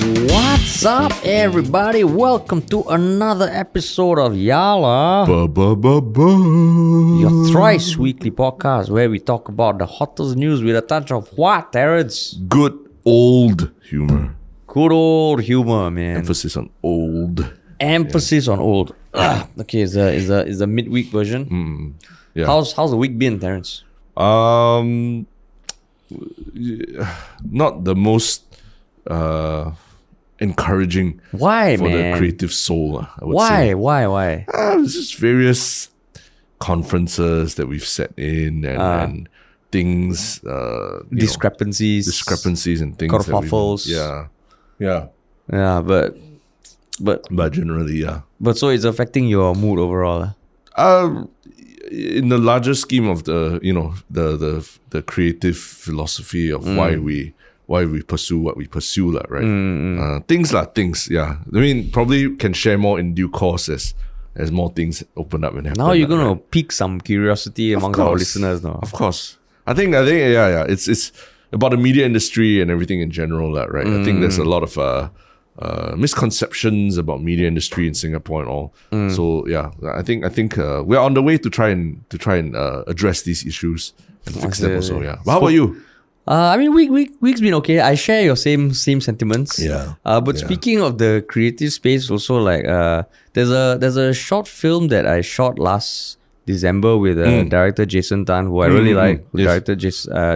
What's up, everybody? Welcome to another episode of Yala, your thrice weekly podcast where we talk about the hottest news with a touch of what, Terrence? Good old humor. Good old humor, man. Emphasis on old. Emphasis on old. Okay, is the midweek version. Yeah. How's the week been, Terrence? Not the most encouraging. Why, for man? the creative soul, I would say. Why? There's just various conferences that we've set in and things. Discrepancies and things. Kerfuffles. Yeah, but generally, yeah. But so it's affecting your mood overall. In the larger scheme of the creative philosophy of why we pursue what we pursue, right? Things. Yeah. I mean, probably can share more in due course as more things open up and happen. Now you're gonna pique some curiosity amongst our listeners, no? Of course. I think yeah. It's about the media industry and everything in general, right? I think there's a lot of misconceptions about media industry in Singapore and all. So yeah, I think we're on the way to try and address these issues and fix them also. Yeah. But how about you? I mean, week's been okay. I share your same sentiments. Yeah. But speaking of the creative space, also like there's a short film that I shot last December with director Jason Tan, who I really like, who directed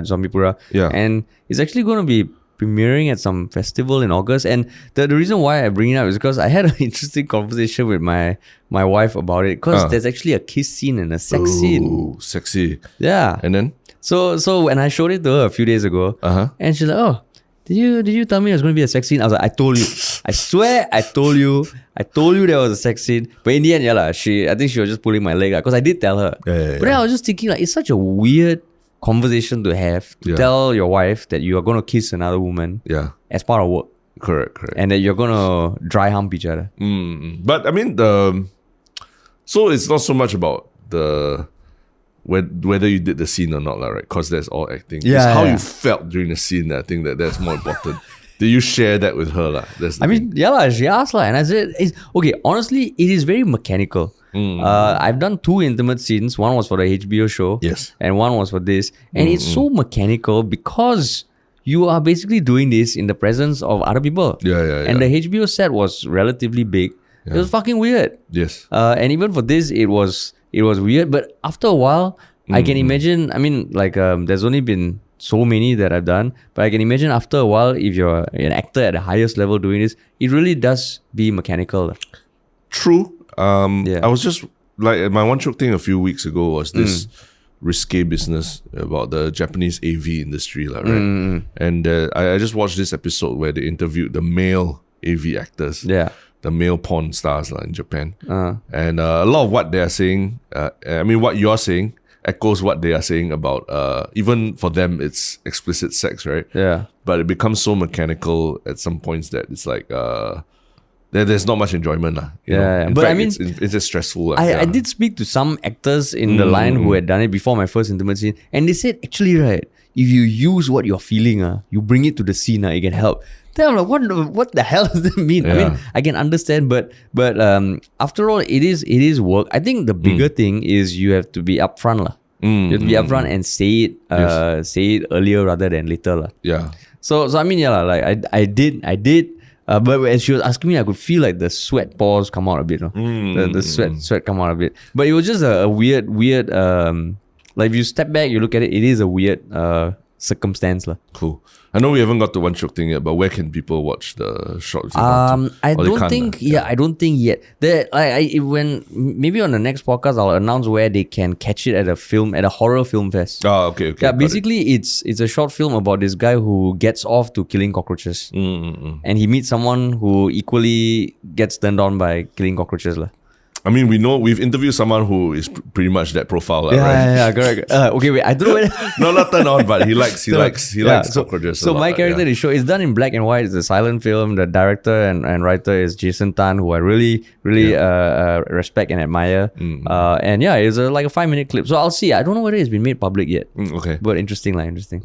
Zombie-pura. Yeah. And it's actually going to be premiering at some festival in August. And the reason why I bring it up is because I had an interesting conversation with my wife about it, because there's actually a kiss scene and a sex scene. Ooh, sexy. Yeah. And then? So when I showed it to her a few days ago, and she's like, "Oh, did you tell me it was going to be a sex scene?" I was like, "I told you. I swear I told you. I told you there was a sex scene." But in the end, I think she was just pulling my leg, because I did tell her. Yeah. But then I was just thinking, like, it's such a weird conversation to have, to tell your wife that you are going to kiss another woman as part of work. Correct. And that you're going to dry hump each other. But I mean, so it's not so much about whether you did the scene or not, right? Because that's all acting. It's how you felt during the scene. I think that's more important. Did you share that with her? She asked, and I said, okay, honestly, it is very mechanical. I've done 2 intimate scenes. One was for the HBO show. Yes. And one was for this. And it's so mechanical because you are basically doing this in the presence of other people. Yeah. And the HBO set was relatively big. It was fucking weird. Yes. And even for this, it was weird. But after a while, I can imagine, I mean, like, there's only been so many that I've done, but I can imagine after a while, if you're an actor at the highest level doing this, it really does be mechanical. True. I was just like, my one Shiok Thing a few weeks ago was this risque business about the Japanese AV industry, right? And I just watched this episode where they interviewed the male AV actors, the male porn stars in Japan, and a lot of what they are saying, I mean, what you're saying echoes what they are saying about even for them it's explicit sex, right? Yeah. But it becomes so mechanical at some points that it's like there's not much enjoyment. In but fact, I mean, it's just stressful. I did speak to some actors in the line who had done it before my first intimate scene, and they said, actually, right, if you use what you're feeling, you bring it to the scene, it can help. Then I'm like, what the hell does that mean? I mean, I can understand, but after all, it is work. I think the bigger thing is you have to be upfront. You have to be upfront and say it earlier rather than later. Yeah. So I mean, like I did. But when she was asking me, I could feel like the sweat pores come out a bit. The sweat come out a bit. But it was just a weird. Like if you step back, you look at it, it is a weird circumstance. Cool. I know we haven't got to one Shiok Thing yet, but where can people watch the short? I don't think yet. When maybe on the next podcast I'll announce where they can catch it at a horror film fest. Okay. Yeah, basically it's a short film about this guy who gets off to killing cockroaches, and he meets someone who equally gets turned on by killing cockroaches. I mean, we've interviewed someone who is pretty much that profile, right? Yeah, correct. Okay, wait, I don't know whether... No, not turn on, but he likes cockroaches. So my character in the show is done in black and white. It's a silent film. The director and writer is Jason Tan, who I really respect and admire. And it's like a 5-minute clip. So I'll see. I don't know whether it's been made public yet. Okay. But interesting.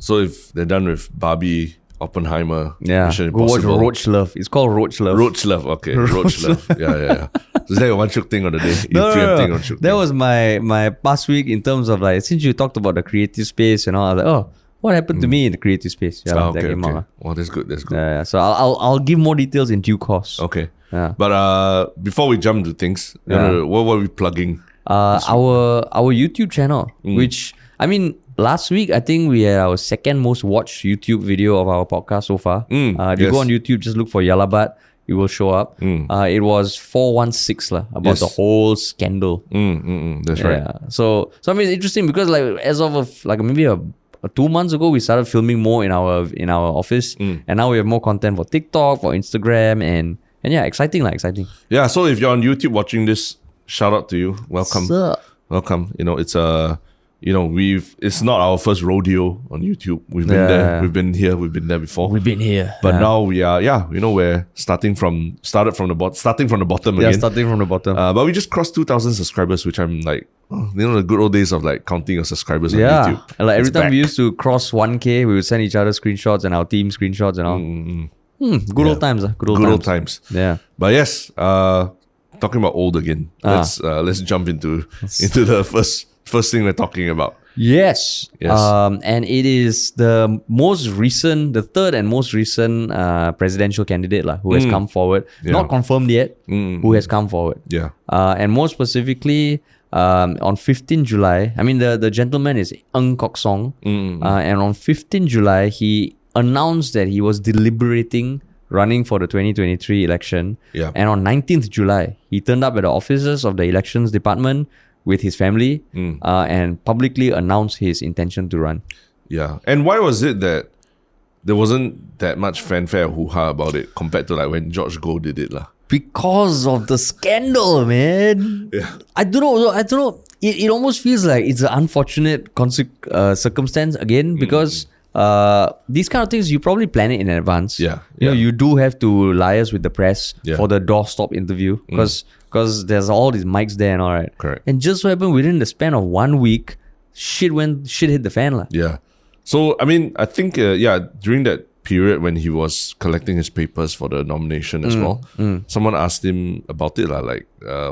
So if they're done with Barbie Oppenheimer, Yeah, Mission go watch Impossible. Roach Love. It's called Roach Love. Roach Love, okay. Roach Love. Yeah. So is that your one Shiok thing of the day? You preempting on Shiok That thing? was my past week in terms of like, since you talked about the creative space and all, I was like, oh, what happened to me in the creative space? Yeah, that came out. Oh, that's good. Yeah, so I'll give more details in due course. Okay. Yeah. But before we jump to things, what were we plugging? Our YouTube channel, which I mean, last week I think we had our second most watched YouTube video of our podcast so far. If you go on YouTube, just look for Yalabat, it will show up. It was 416 about the whole scandal. That's right. Yeah. So I mean, it's interesting because like as of like maybe 2 months ago, we started filming more in our office, and now we have more content for TikTok, for Instagram, and yeah, exciting. Yeah. So if you're on YouTube watching this, shout out to you. Welcome. Welcome. It's it's not our first rodeo on YouTube. We've been there. We've been here. We've been there before. We've been here. But now we are. We're starting from the bottom. Starting from the bottom again. Yeah, starting from the bottom. But we just crossed 2,000 subscribers, which I'm like, the good old days of like counting your subscribers on YouTube. And like every time we used to cross 1K, we would send each other screenshots and our team screenshots and all. Good old times. Good old times. Yeah. But yes, talking about old again. Let's jump into the first thing we're talking about. Yes. And it is the third and most recent presidential candidate who has come forward. Not confirmed yet, who has come forward. Yeah. And more specifically, on 15 July, I mean, the gentleman is Ng Kok Song. And on 15 July, he announced that he was deliberating running for the 2023 election. Yeah. And on 19th July, he turned up at the offices of the elections department with his family and publicly announced his intention to run. Yeah. And why was it that there wasn't that much fanfare or hoo-ha about it compared to like when George Goh did it? Because of the scandal, man. Yeah. I don't know. It almost feels like it's an unfortunate circumstance again because these kind of things, you probably plan it in advance. Yeah. You do have to liaise with the press for the doorstop interview because there's all these mics there and all right. Correct. And just so happened within the span of 1 week, shit hit the fan. Yeah. So, I mean, I think, during that period when he was collecting his papers for the nomination as well, someone asked him about it,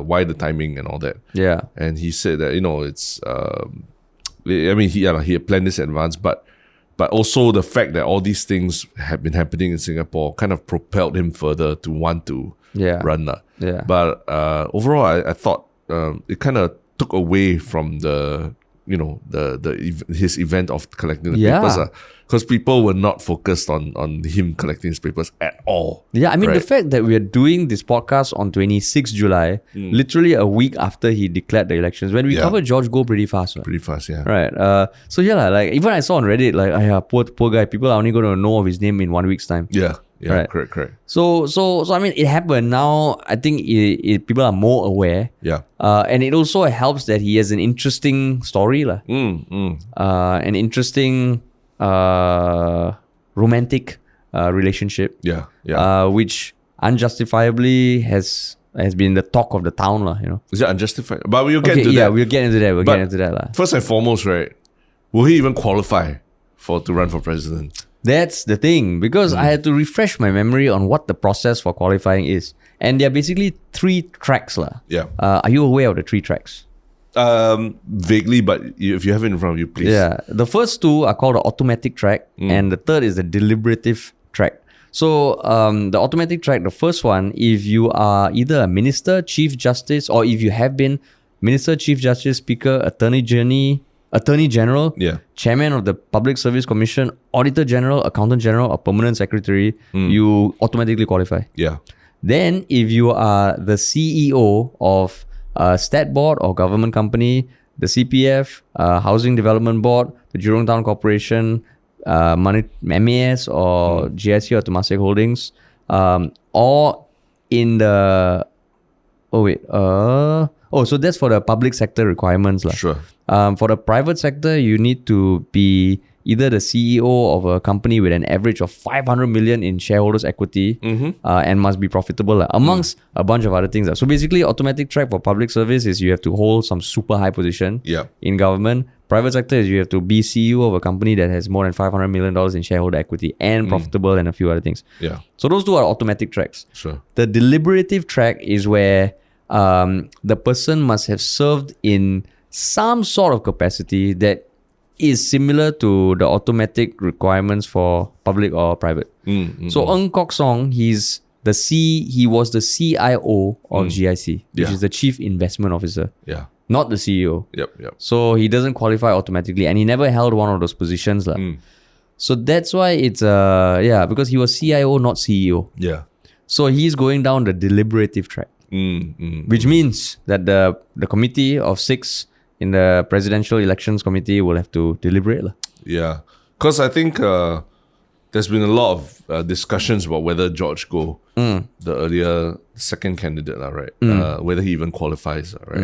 why the timing and all that. Yeah. And he said that, it's, he had planned this in advance, but also the fact that all these things have been happening in Singapore kind of propelled him further to want to run. Yeah. But overall, I thought it kind of took away from his event of collecting the papers. Because people were not focused on him collecting his papers at all. Yeah, I mean, the fact that we are doing this podcast on 26 July, literally a week after he declared the elections, when we covered George Goh pretty fast. Pretty fast, yeah. Right. So like even I saw on Reddit, poor guy, people are only going to know of his name in 1 week's time. Yeah, right. Correct. So I mean, it happened. Now I think people are more aware. Yeah. And it also helps that he has an interesting story. An interesting romantic relationship. Yeah. Which unjustifiably has been the talk of the town. Is it unjustified? But we'll get into that. Yeah, we'll get into that. We'll get into that. First and foremost, right, will he even qualify to run for president? That's the thing, because I had to refresh my memory on what the process for qualifying is. And there are basically 3 tracks. Yeah. Are you aware of the 3 tracks? Vaguely, but if you have it in front of you, please. Yeah. The first 2 are called the automatic track, and the third is the deliberative track. So the automatic track, the first one, if you are either a minister, chief justice, or if you have been minister, chief justice, speaker, attorney general, chairman of the Public Service Commission, auditor general, accountant general, or permanent secretary, you automatically qualify. Yeah. Then if you are the CEO of a stat board or government company, the CPF, Housing Development Board, the Jurong Town Corporation, MAS or GIC or Temasek Holdings, or in the... so that's for the public sector requirements. Sure. For the private sector, you need to be either the CEO of a company with an average of 500 million in shareholders' equity and must be profitable, amongst a bunch of other things. So basically, automatic track for public service is you have to hold some super high position in government. Private sector is you have to be CEO of a company that has more than $500 million in shareholder equity and profitable and a few other things. Yeah. So those two are automatic tracks. Sure. The deliberative track is where the person must have served in some sort of capacity that is similar to the automatic requirements for public or private. So Ng Kok Song, he was the CIO of GIC, which is the Chief Investment Officer. Yeah. Not the CEO. Yep. So he doesn't qualify automatically, and he never held one of those positions. So that's why it's because he was CIO, not CEO. Yeah. So he's going down the deliberative track. Which means that the committee of 6 in the presidential elections committee will have to deliberate. Yeah. Because I think there's been a lot of discussions about whether George Goh, the earlier second candidate, right? Whether he even qualifies, right?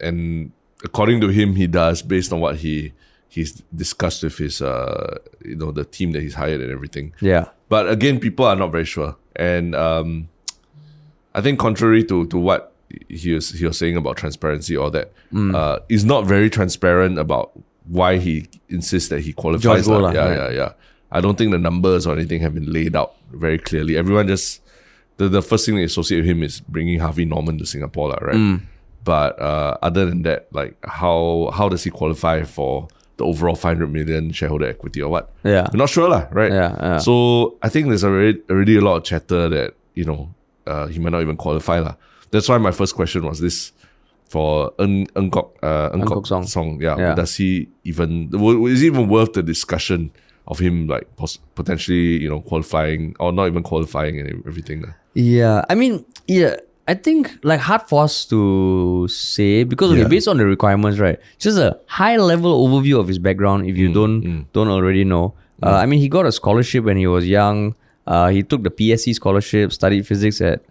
And according to him, he does, based on what he's discussed with his, the team that he's hired and everything. Yeah. But again, people are not very sure. And I think contrary to what he was saying about transparency or that, is not very transparent about why he insists that he qualifies. Yeah. I don't think the numbers or anything have been laid out very clearly. Everyone just, the first thing they associate with him is bringing Harvey Norman to Singapore, right? But other than that, like how does he qualify for the overall 500 million shareholder equity or what? Yeah. We're not sure, right? Yeah. So I think there's already a lot of chatter that, he might not even qualify. That's why my first question was this for Ng Kok Song. Yeah. Does he even, is it even worth the discussion of him like potentially, qualifying or not even qualifying and everything? Yeah. I mean, I think like hard for us to say because based on the requirements, right? Just a high level overview of his background if you don't already know. I mean, he got a scholarship when he was young. He took the PSC scholarship, studied physics at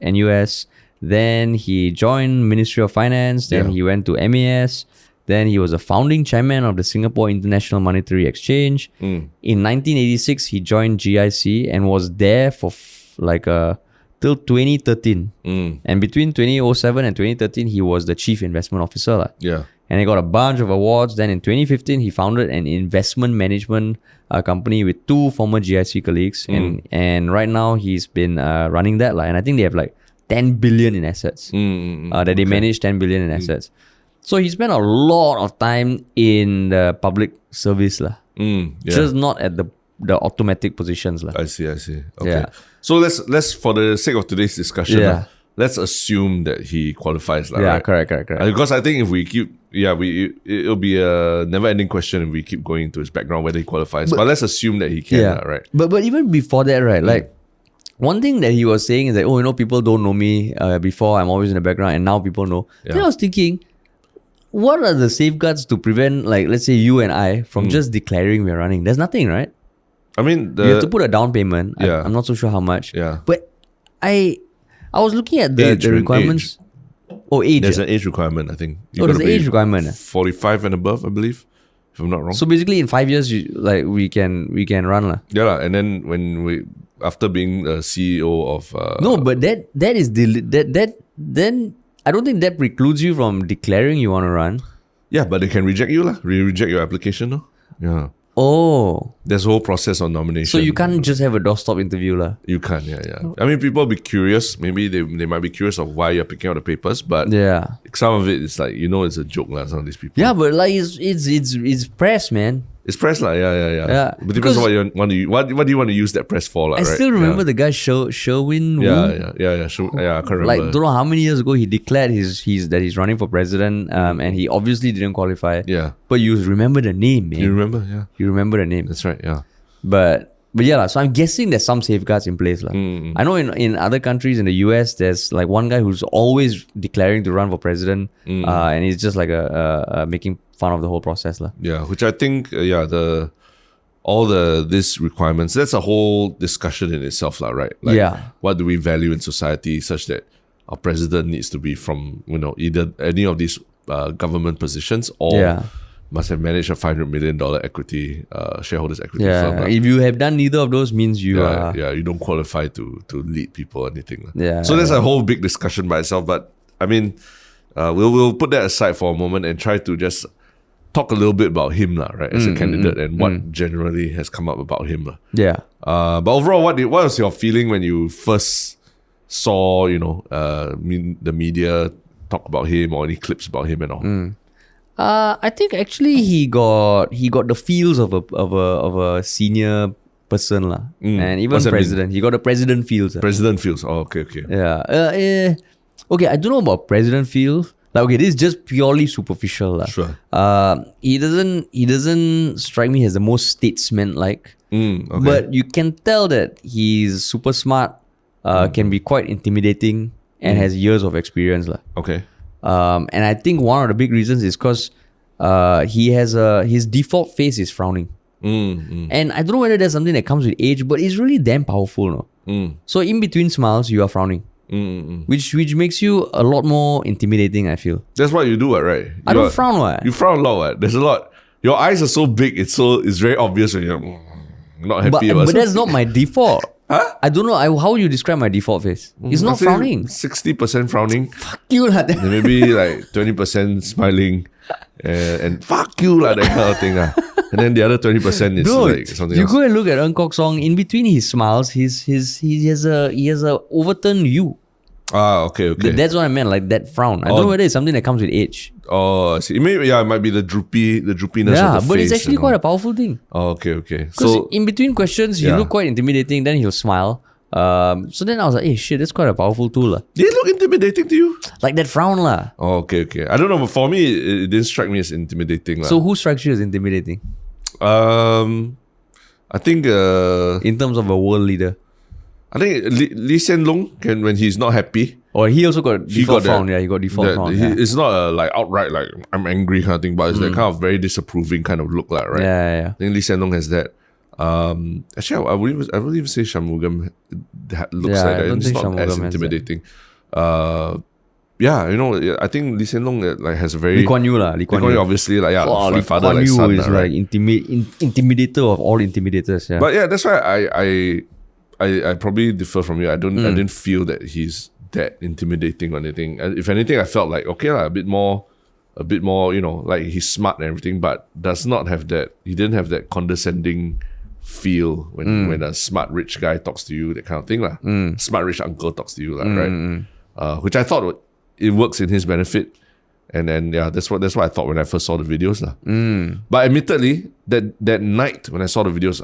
NUS. Then he joined Ministry of Finance. Then he went to MAS. Then he was a founding chairman of the Singapore International Monetary Exchange. In 1986, he joined GIC and was there for till 2013. And between 2007 and 2013, he was the chief investment officer. Yeah. And he got a bunch of awards. Then in 2015, he founded an investment management company with 2 former GIC colleagues. And right now, he's been running that. And I think they have 10 billion in assets. That they manage 10 billion in assets. So he spent a lot of time in the public service. Just not at the automatic positions. I see. Okay. Yeah. So let's for the sake of today's discussion, let's assume that he qualifies. Right? Correct. Because I think if we keep, it'll be a never-ending question if we keep going into his background, whether he qualifies. But let's assume that he can, right? But even before that, right, one thing that he was saying is that, people don't know me before, I'm always in the background, and now people know. Then I was thinking, what are the safeguards to prevent, let's say you and I, from just declaring we're running? There's nothing, right? I mean, you have to put a down payment. I'm not so sure how much. Yeah. But I was looking at the requirements. Age. There's an age requirement, I think. There's an age requirement. 45 and above, I believe, if I'm not wrong. So basically, in 5 years, we can run. Yeah, and then after being a CEO of... no, but that is... Then I don't think that precludes you from declaring you want to run. Yeah, but they can reject you. Reject your application. No? Yeah. Oh. There's a whole process on nomination. So you can't just have a doorstop interview. You can, yeah. I mean, people will be curious. Maybe they might be curious of why you're picking out the papers, but some of it is it's a joke, some of these people. Yeah, but it's press, man. It's press, yeah. But depends on what you want to what do you want to use that press for, I still remember the guy Sherwin Wu. Yeah. I can't remember. Don't know how many years ago he declared that he's running for president, and he obviously didn't qualify. Yeah. But you remember the name, man. You remember, yeah. You remember the name. That's right, yeah. But so I'm guessing there's some safeguards in place. I know in other countries in the US, there's one guy who's always declaring to run for president, and he's just making fun of the whole process. Yeah, which I think, these requirements, that's a whole discussion in itself, right? What do we value in society such that our president needs to be from, either any of these government positions or must have managed a $500 million equity shareholders equity Yeah. firm. If you have done neither of those, means you are. Yeah, you don't qualify to lead people or anything. Yeah. So there's a whole big discussion by itself. But I mean, we'll put that aside for a moment and try to just talk a little bit about him, right, as a candidate and what generally has come up about him. Yeah. But overall, what was your feeling when you first saw, the media talk about him or any clips about him and all? I think actually he got the feels of a senior person lah, and even What's that president. He got the president feels. President feels. Oh, okay. Yeah. Okay, I don't know about president feels. Like, okay, this is just purely superficial lah. Sure. He doesn't strike me as the most statesman like. Okay. But you can tell that he's super smart. Can be quite intimidating and has years of experience lah. Okay. And I think one of the big reasons is because he has his default face is frowning. And I don't know whether there's something that comes with age, but it's really damn powerful. No? So in between smiles, you are frowning. Which makes you a lot more intimidating, I feel. That's what you do, right? I don't frown, what? You frown a lot, what? There's a lot. Your eyes are so big, it's very obvious when you're not happy. But that's not my default. Huh? I don't know. How would you describe my default face? It's not frowning. 60% frowning. Fuck you, lah. Then maybe like 20% smiling. And fuck you, lah, that kind of thing. And then the other 20% is like something you else. go and look at Eun Kok Song. In between his smiles, he has a overturned U. Okay. That's what I meant, like that frown. I don't know whether it's something that comes with age. Oh, I see. It might be the droopiness of the face. Yeah, but it's actually quite a powerful thing. Oh, okay. Because in between questions, he look quite intimidating, then he'll smile. So then I was like, hey, shit, that's quite a powerful tool. Did it look intimidating to you? Like that frown lah. Oh, okay. I don't know, but for me, it didn't strike me as intimidating. So who strikes you as intimidating? I think... in terms of a world leader. I think Lee Hsien Loong when he's not happy. Or he also got default frown. Yeah, he got default frown. It's not a like outright like I'm angry kind of thing, but it's that kind of very disapproving kind of look like, right? Yeah. I think Lee Hsien Loong has that. Actually, I wouldn't even say Shanmugam looks like that. It's not as intimidating. I think Lee Hsien Loong like has a very Lee Kuan Yew lah. Lee Kuan Yew obviously like Lee father Kuan like Yew son, is right? like intimidator of all intimidators. Yeah. But yeah, that's why I probably differ from you. I didn't feel that he's that intimidating or anything. And if anything, I felt like okay lah, a bit more, like he's smart and everything, but does not have that. He didn't have that condescending feel when a smart rich guy talks to you, that kind of thing lah. Smart rich uncle talks to you, right? Which I thought it works in his benefit. And then that's what I thought when I first saw the videos lah. But admittedly, that night when I saw the videos,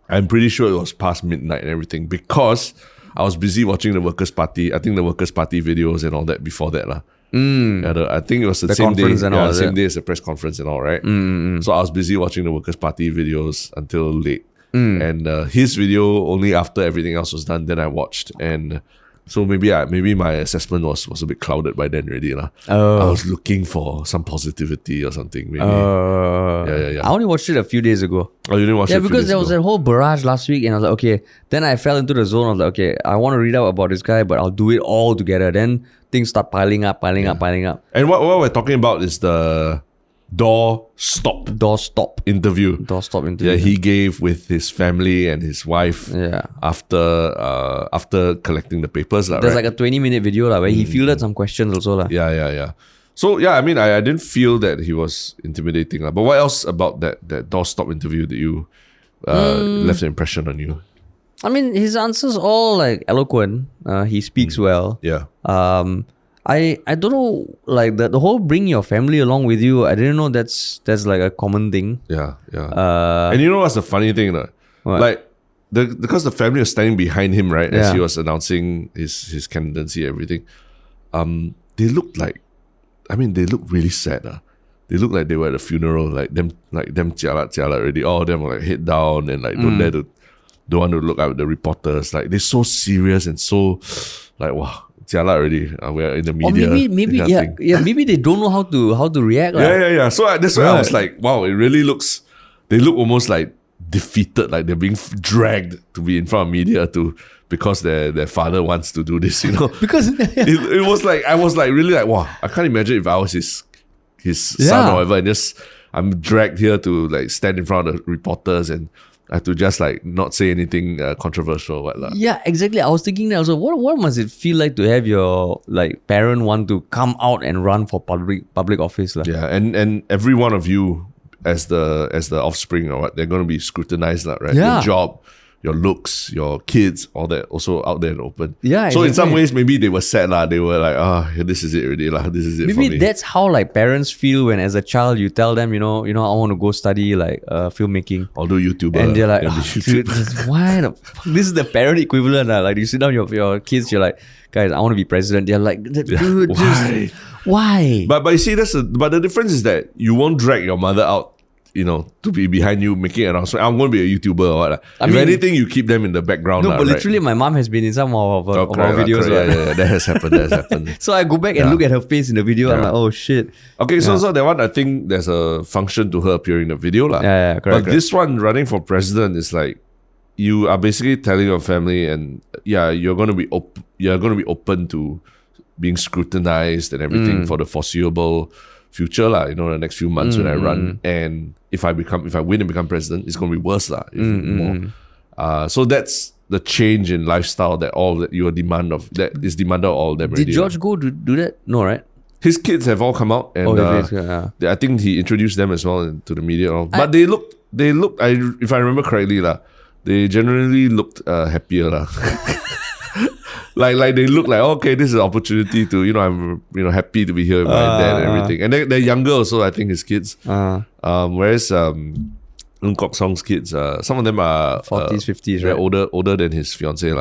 I'm pretty sure it was past midnight and everything because I was busy watching the Workers' Party. I think the Workers' Party videos and all that before that lah. I think it was the same day. Same day as the press conference and all, right? So I was busy watching the Workers' Party videos until late. And his video only after everything else was done, then I watched. And so maybe my assessment was a bit clouded by then already lah. I was looking for some positivity or something. Maybe. Yeah. I only watched it a few days ago. Oh, you didn't watch it? Yeah, because there was a whole barrage last week, and I was like, okay. Then I fell into the zone. I was like, okay, I want to read out about this guy, but I'll do it all together. Then things start piling up. And what we're talking about is the doorstop interview. Yeah, he gave with his family and his wife. Yeah. After collecting the papers, there's like a 20-minute video where he fielded some questions also. Yeah. So yeah, I mean, I didn't feel that he was intimidating. But what else about that doorstop interview that you left an impression on you? I mean, his answers all like eloquent. He speaks well. Yeah. I don't know, like the whole bring your family along with you. I didn't know that's like a common thing. Yeah. And you know what's the funny thing? Like because the family was standing behind him, right, as he was announcing his candidacy and everything. They looked really sad. They looked like they were at a funeral, like them jialat already. All of them were like head down and like don't want to look at the reporters. Like they're so serious and so like wow. Already, we're in the media. Or maybe they don't know how to react. Yeah. So that's why I was like, wow, they look almost like defeated, like they're being dragged to be in front of media because their father wants to do this, Because it was like, I was like really like, wow, I can't imagine if I was his son or whatever, and just I'm dragged here to like stand in front of the reporters and I have to just like not say anything controversial or what. Yeah, exactly. I was thinking that also. What must it feel like to have your like parent want to come out and run for public office? Yeah, and every one of you as the offspring or what, they're going to be scrutinized, right? Yeah. Your job, your looks, your kids, all that also out there in the open. Yeah. So exactly. in some ways, maybe they were sad They were like, this is it already This is it Maybe for me. that's how like parents feel when as a child you tell them, I want to go study like filmmaking. I'll do YouTuber. And they're like, YouTube. dude, why the fuck? This is the parent equivalent. Like you sit down with your kids, you're like, guys, I want to be president. They're like, dude, why? Why? But you see, but the difference is that you won't drag your mother out, to be behind you making an announcement. I'm going to be a YouTuber or what. If anything, you keep them in the background. No, but literally, my mom has been in some of our videos. Yeah, that has happened. So I go back and look at her face in the video. I'm like, oh shit. Okay, so that one, I think there's a function to her appearing in the video. Yeah, correct. But this one, running for president, is like, you are basically telling your family, and you're going to be open to being scrutinized and everything for the foreseeable future, the next few months when I run. And if I win and become president, it's going to be worse, more. So that's the change in lifestyle that is demanded of all of them. Did George go to do that? No, right? His kids have all come out, and I think he introduced them as well to the media. But they looked. If I remember correctly, they generally looked happier, Like they look like, okay, this is an opportunity to, I'm happy to be here with my dad and everything. And they're younger also, I think, his kids. Whereas Ng Kok Song's kids, some of them are 40s, 50s, they're right? older than his fiancée,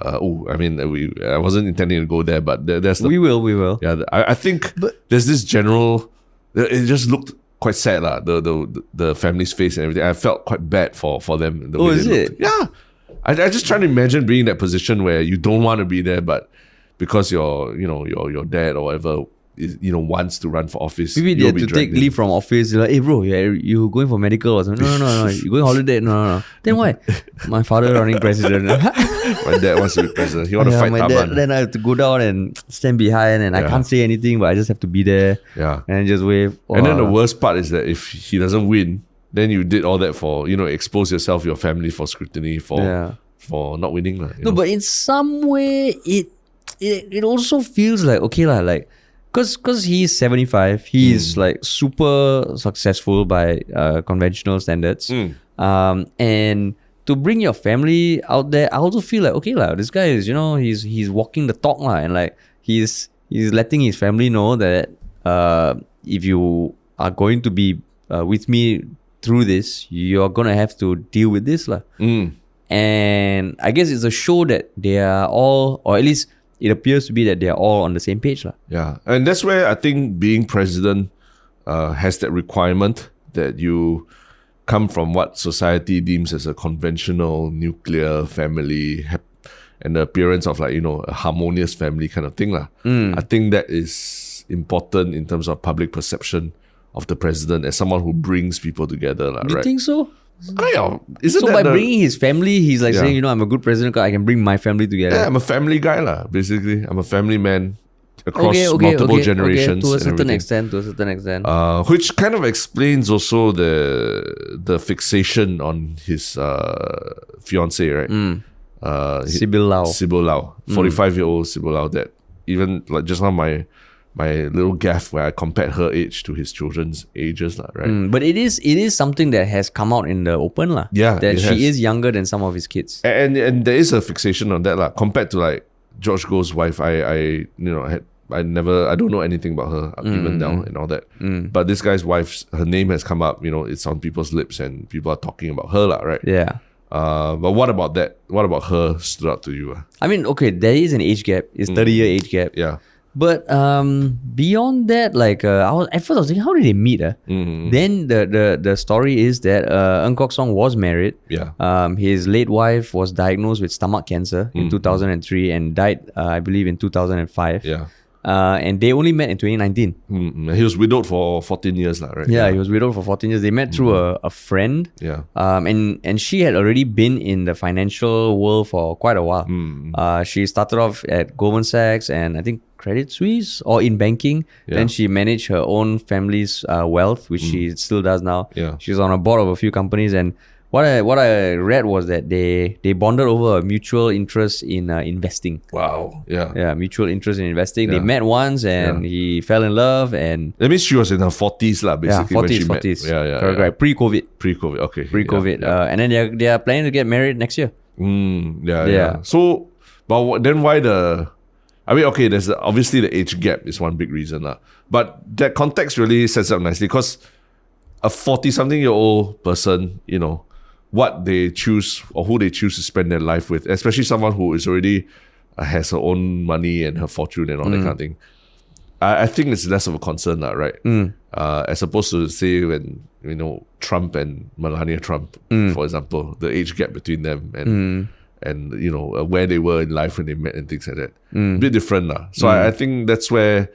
I wasn't intending to go there, but there's we will. Yeah, I think there's this general. It just looked quite sad, the family's face and everything. I felt quite bad for them. The way is they it? looked. Yeah. I just trying to imagine being in that position where you don't want to be there, but because your dad or whatever wants to run for office, Maybe they had to take leave from office. They're like, hey bro, you going for medical or something? No. You going holiday? No. Then why? My father running president. My dad wants to be president. He want to fight Taman. Then I have to go down and stand behind, and I can't say anything, but I just have to be there. Yeah. And just wave. And then the worst part is that if he doesn't win, then you did all that for, expose yourself, your family for scrutiny for not winning. No, but in some way, it also feels like, okay, like, because he's 75, he's like super successful by conventional standards. And to bring your family out there, I also feel like, okay, this guy is, he's walking the talk, and like, he's letting his family know that if you are going to be with me through this, you're gonna have to deal with this, And I guess it's a show that they are all, or at least it appears to be that they are all on the same page, Yeah, and that's where I think being president has that requirement that you come from what society deems as a conventional nuclear family and the appearance of a harmonious family kind of thing, I think that is important in terms of public perception of the president as someone who brings people together, Do you think so? Isn't so by bringing his family, he's like saying, I'm a good president because I can bring my family together. Yeah, I'm a family guy, basically. I'm a family man across multiple generations. To a certain extent. Which kind of explains also the fixation on his fiancée, right? Sybil Lau. 45-year-old Sybil Lau, that even like just now my little gaffe where I compared her age to his children's ages, right? But it is something that has come out in the open, Yeah, that she is younger than some of his kids, and there is a fixation on that, compared to like George Goh's wife. I don't know anything about her even now and all that. But this guy's wife, her name has come up. It's on people's lips and people are talking about her, right? Yeah. But what about that? What about her stood out to you? I mean, okay, there is an age gap. It's 30-year age gap. Yeah. But beyond that, like I was thinking, how did they meet? Then the story is that Ng Kok Song was married. Yeah. His late wife was diagnosed with stomach cancer in 2003 and died, I believe, in 2005. Yeah. And they only met in 2019. He was widowed for 14 years, right? Yeah, he was widowed for 14 years. They met through a friend. Yeah. And she had already been in the financial world for quite a while. She started off at Goldman Sachs and I think Credit Suisse or in banking. Then she managed her own family's wealth, which she still does now. Yeah. She's on a board of a few companies, and what I read was that they bonded over a mutual interest in investing. Wow. Yeah. Yeah, mutual interest in investing. They met once and he fell in love, and That means she was in her 40s, basically. yeah, when she 40s. met. Yeah. Correct. Pre-COVID. Pre-COVID. Okay. Pre-COVID. Yeah. And then they are planning to get married next year. Yeah. So, but then why I mean, okay, there's obviously the age gap is one big reason. But that context really sets up nicely because a 40-something-year-old person, what they choose or who they choose to spend their life with, especially someone who is already has her own money and her fortune and all that kind of thing. I think it's less of a concern, right? As opposed to say when Trump and Melania Trump, for example, the age gap between them and where they were in life when they met and things like that, a bit different, So I think that's where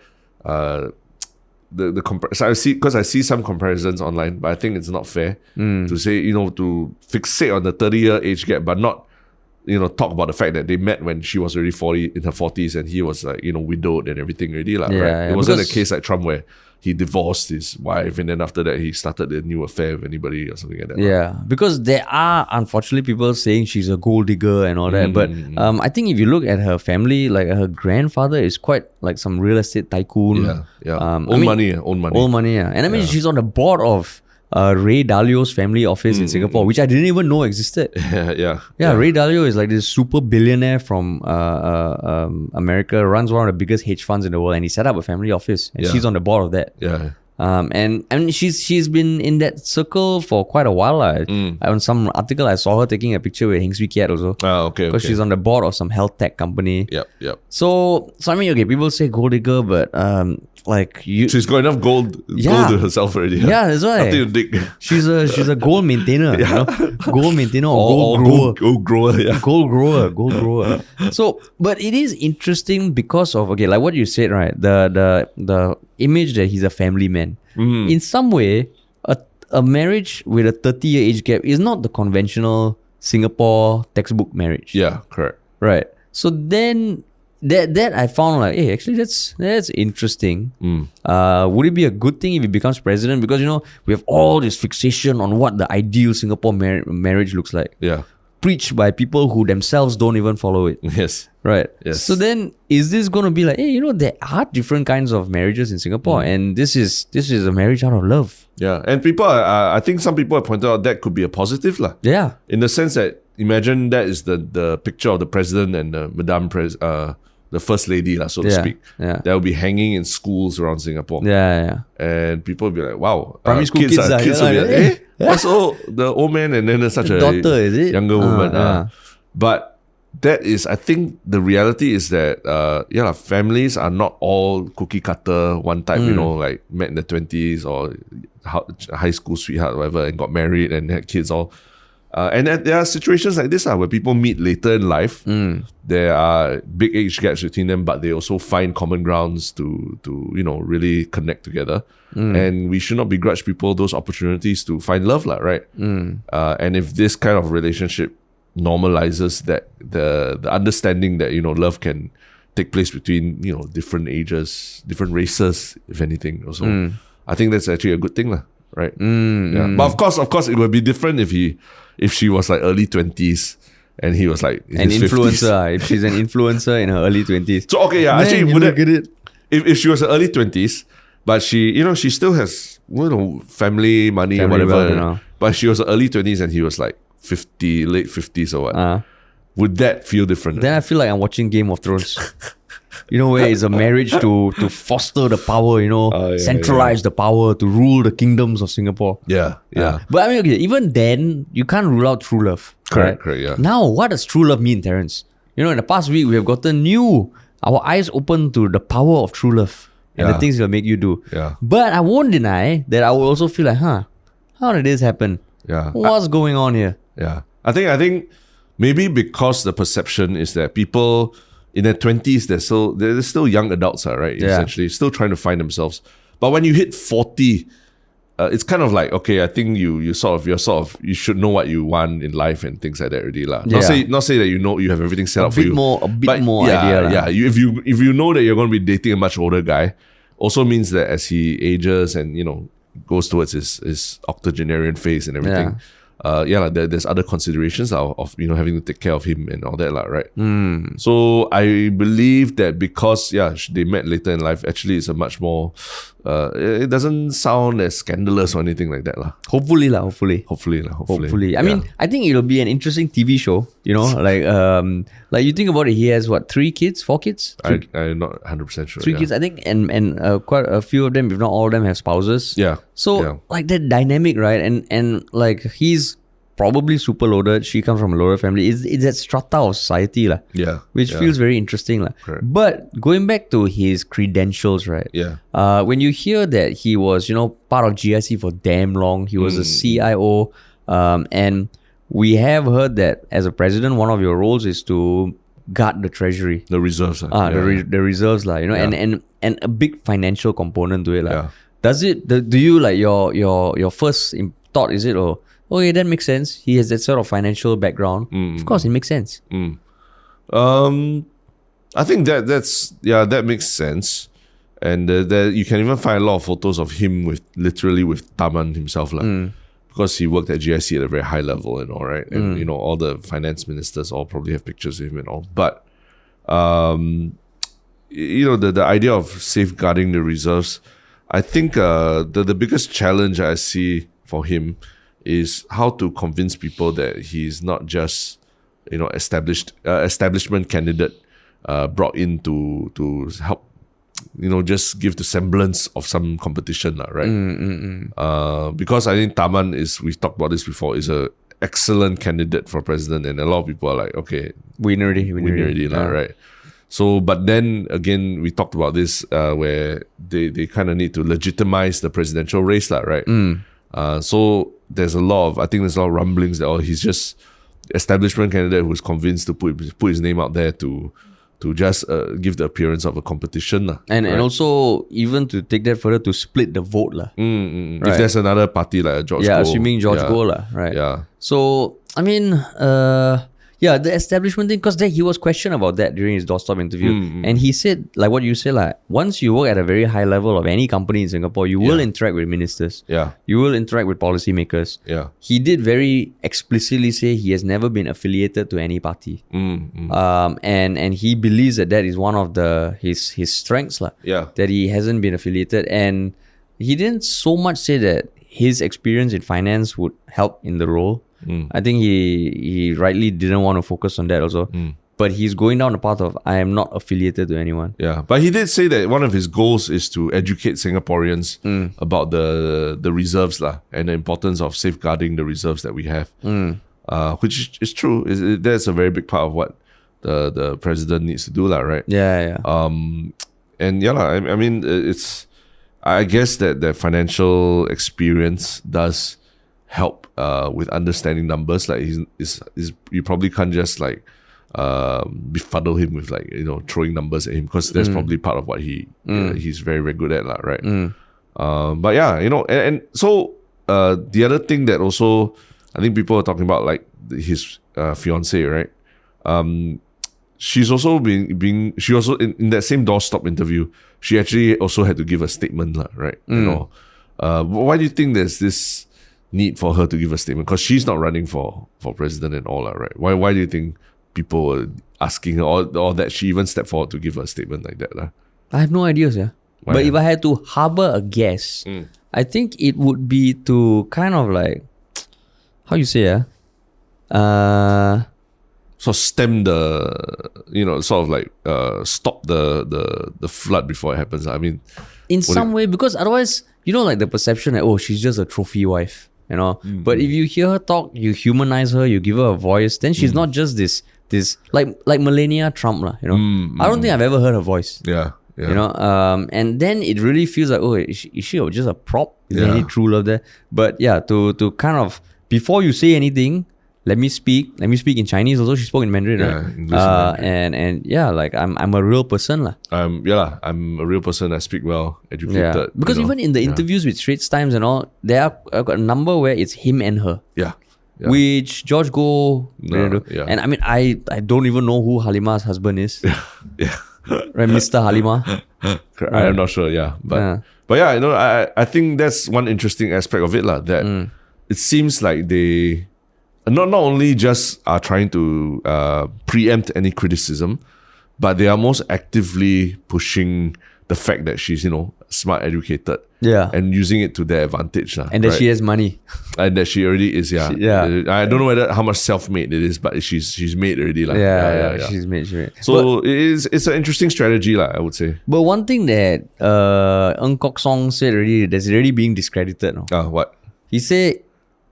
so I see some comparisons online, but I think it's not fair to say to fixate on the 30-year age gap, but not talk about the fact that they met when she was already in her 40s and he was widowed and everything already, right? It wasn't a case like Trump where he divorced his wife and then after that he started a new affair with anybody or something like that. Yeah, because there are unfortunately people saying she's a gold digger and all that. But I think if you look at her family, like her grandfather is quite like some real estate tycoon. Yeah. Own money. Yeah. And I mean, she's on the board of Ray Dalio's family office in Singapore, which I didn't even know existed. Yeah. Ray Dalio is like this super billionaire from America, runs one of the biggest hedge funds in the world, and he set up a family office, and she's on the board of that. Yeah. And she's been in that circle for quite a while. On some article, I saw her taking a picture with Heng Swee Keat also. Okay. Because she's on the board of some health tech company. Yep. So I mean, okay, people say gold digger, but she's got enough gold to herself already. Yeah, that's why. Nothing to dig. She's a gold maintainer. Gold maintainer or gold grower. Gold grower. So, but it is interesting because of like what you said, right? The image that he's a family man. In some way, a marriage with a 30-year age gap is not the conventional Singapore textbook marriage. Yeah, correct. Right. So then that I found like, hey, actually that's interesting. Would it be a good thing if he becomes president? Because we have all this fixation on what the ideal Singapore marriage looks like. Yeah. Preached by people who themselves don't even follow it. Yes. Right. Yes. So then is this going to be like, hey, there are different kinds of marriages in Singapore, and this is a marriage out of love. Yeah. And people I think some people have pointed out that could be a positive lah. Yeah. In the sense that imagine that is the picture of the president and the first lady, so to speak. Yeah. That will be hanging in schools around Singapore. Yeah. And people will be like, wow. Primary school kids will be like, what's the old man and then there's such a daughter, is it? Younger woman. But that is, I think the reality is that, families are not all cookie cutter, one type, like met in the 20s or high school sweetheart or whatever and got married and had kids all. And there are situations like this where people meet later in life. There are big age gaps between them, but they also find common grounds to really connect together. And we should not begrudge people those opportunities to find love, right? And if this kind of relationship normalizes that the understanding that love can take place between different ages, different races, if anything. Also, I think that's actually a good thing, right? Yeah. But of course, it would be different if she was like early 20s and he was like in an his influencer. 50s. If she's an influencer in her early 20s. So okay, yeah, Man, actually, you would look at it. If she was early 20s, but she she still has family money or whatever. Wealth, But she was early 20s and he was like 50, late 50s or what. Would that feel different? Then I feel like I'm watching Game of Thrones. Where it's a marriage to foster the power, centralize the power to rule the kingdoms of Singapore. Yeah. But I mean, okay, even then, you can't rule out true love. Correct, yeah. Now, what does true love mean, Terence? In the past week, we have gotten our eyes open to the power of true love and the things it will make you do. Yeah. But I won't deny that I will also feel like, how did this happen? Yeah. What's going on here? Yeah. I think maybe because the perception is that people in their 20s, they're still young adults, right? Essentially, still trying to find themselves. But when you hit 40, it's kind of like, okay, I think you should know what you want in life and things like that already, lah. Not say that you have everything set up for you. A bit more idea. Yeah. If you know that you're going to be dating a much older guy, also means that as he ages and goes towards his octogenarian phase and everything. There's other considerations of having to take care of him and all that, right? So I believe that because they met later in life, actually it's a much more it doesn't sound as scandalous or anything like that, lah. Hopefully. Hopefully. I mean, I think it'll be an interesting TV show. Like you think about it, he has what, 4 kids? I'm not 100% sure. 3 kids, I think, and quite a few of them, if not all of them, have spouses. Yeah. So like that dynamic, right? And like he's probably super loaded. She comes from a loaded family. It's that strata of society, lah. Yeah. Which feels very interesting, lah. But going back to his credentials, right? Yeah. When you hear that he was, part of GIC for damn long, he was a CIO, and we have heard that as a president, one of your roles is to guard the treasury, the reserves, the reserves, lah. And a big financial component to it, lah. Yeah. Does it? Do you like your first thought? Is it okay, that makes sense. He has that sort of financial background. Of course, it makes sense. I think that makes sense. And you can even find a lot of photos of him with Taman himself, because he worked at GIC at a very high level and all, right? And all the finance ministers all probably have pictures of him and all. But the idea of safeguarding the reserves, I think the biggest challenge I see for him is how to convince people that he's not just establishment candidate brought in to help just give the semblance of some competition, right? Because I think Taman we've talked about this before, is a excellent candidate for president, and a lot of people are like, okay, win already, right? So, but then again, we talked about this where they kind of need to legitimize the presidential race, right? So there's a lot of rumblings that he's just establishment candidate who's convinced to put his name out there to just give the appearance of a competition, and also even to take that further, to split the vote, right? If there's another party like George Goh, assuming George Goh, right? Yeah. So I mean, the establishment thing, because he was questioned about that during his doorstop interview, and he said, like what you said, like once you work at a very high level of any company in Singapore, you will interact with ministers, you will interact with policymakers. He did very explicitly say he has never been affiliated to any party, and he believes that is one of his strengths, that he hasn't been affiliated, and he didn't so much say that his experience in finance would help in the role. I think he rightly didn't want to focus on that also. But he's going down the path of, I am not affiliated to anyone. Yeah, but he did say that one of his goals is to educate Singaporeans about the reserves, and the importance of safeguarding the reserves that we have. Which is true. That's a very big part of what the president needs to do, right? Yeah. I mean, I guess that the financial experience does help with understanding numbers. Like you probably can't just like befuddle him with throwing numbers at him, because that's probably part of what he's very, very good at, right? But yeah, and so the other thing that also I think people are talking about, like his fiancée, right? She's also she also in that same doorstop interview, she actually also had to give a statement, right? Why do you think there's this need for her to give a statement? Because she's not running for president and all, right? Why do you think people were asking her, or that she even stepped forward to give a statement like that? I have no idea, yeah. But if I had to harbor a guess, I think it would be to kind of like, how you say, so stem the, sort of like stop the flood before it happens. I mean, in some way, because otherwise, like the perception that, she's just a trophy wife, But if you hear her talk, you humanize her, you give her a voice, then she's not just this like Melania Trump, I don't think I've ever heard her voice. Yeah. And then it really feels like, is she just a prop? Is there any true love there? But yeah, to kind of, before you say anything, let me speak in Chinese also. She spoke in Mandarin, Yeah, right? English and Mandarin. And yeah, like I'm a real person lah. I'm a real person. I speak well, educated. Yeah, because even in the interviews with Straits Times and all, there are a number where it's him and her. Yeah. Which George Go didn't do. Yeah. And I mean, I don't even know who Halima's husband is. Yeah. Right, Mr. Halima. I'm not sure, but yeah, I think that's one interesting aspect of it lah. That it seems like they not only just are trying to preempt any criticism, but they are most actively pushing the fact that she's smart, educated, and using it to their advantage lah. And that she has money, and that she already is. I don't know how much self-made it is, but she's made already lah. She's made. So it's an interesting strategy lah, I would say. But one thing that Ng Kok Song said already, that's already being discredited. No? What? He said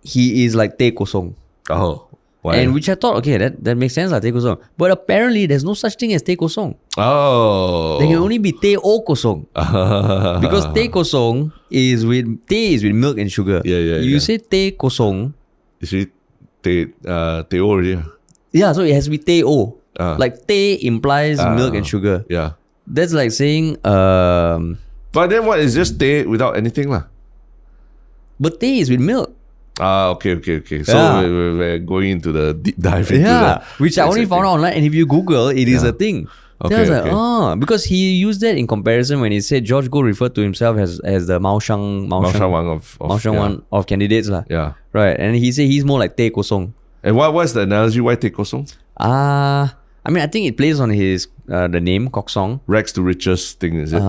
he is like Teh Kosong. Oh. Why? And which I thought, okay, that makes sense like Teh Kosong. But apparently there's no such thing as Teh Kosong. Oh. There can only be Teh O Kosong. Because Teh Kosong is with milk and sugar. You say Teh Kosong. Is it Teh O already? Yeah, so it has to be Teh O. Like Teh implies milk and sugar. Yeah. That's like saying but then what is just Teh without anything lah? But Teh is with milk. Okay. So we're going into the deep dive into that. Which I only found out online, and if you Google, it is a thing. Okay, I was like, because he used that in comparison when he said George Go referred to himself as the Mao Shang one of candidates lah. Yeah. Right, and he said he's more like Teh Kosong. And what's the analogy? Why Teh Kosong? I mean, I think it plays on his the name Kok Song. Rags to riches thing, is it?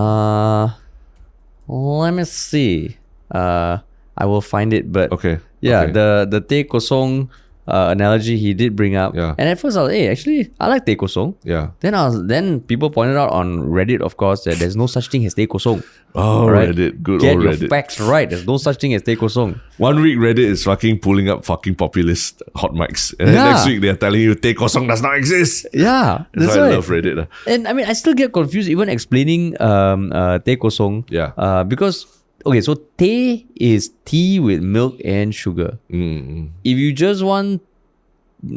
Let me see. I will find it, but okay. Yeah, okay. the Teh Kosong analogy he did bring up. Yeah. And at first I was like, hey, actually I like Teh Kosong. Yeah. Then people pointed out on Reddit, of course, that there's no such thing as Teh Kosong. Oh, right? Reddit. Good Get old your Reddit. facts right. There's no such thing as Teh Kosong. 1 week Reddit is fucking pulling up fucking populist hot mics. And then next week they're telling you Teh Kosong does not exist. Yeah. That's why I love Reddit. And I mean, I still get confused even explaining Teh Kosong. Yeah. Because okay, so Teh is tea with milk and sugar. If you just want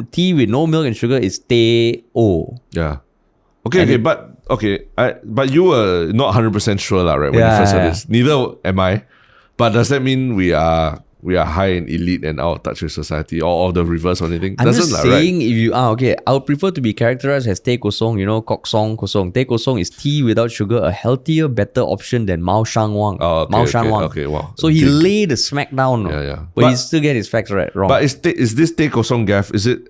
tea with no milk and sugar, it's Teh O. Yeah. Okay, but you were not 100% sure lah, right? When you first heard this. Neither am I. But does that mean we are high and elite and out of touch with society, or the reverse or anything? I'm Doesn't just right? saying, if you I would prefer to be characterized as Teh Kosong, Kok Song Kosong. Teh Kosong is tea without sugar, a healthier, better option than Mao Shang Wang. Mao Shang Wang. Okay, wow. So he laid the smack down. Yeah. But he still get his facts wrong. But is this Teh Kosong gaff? Is it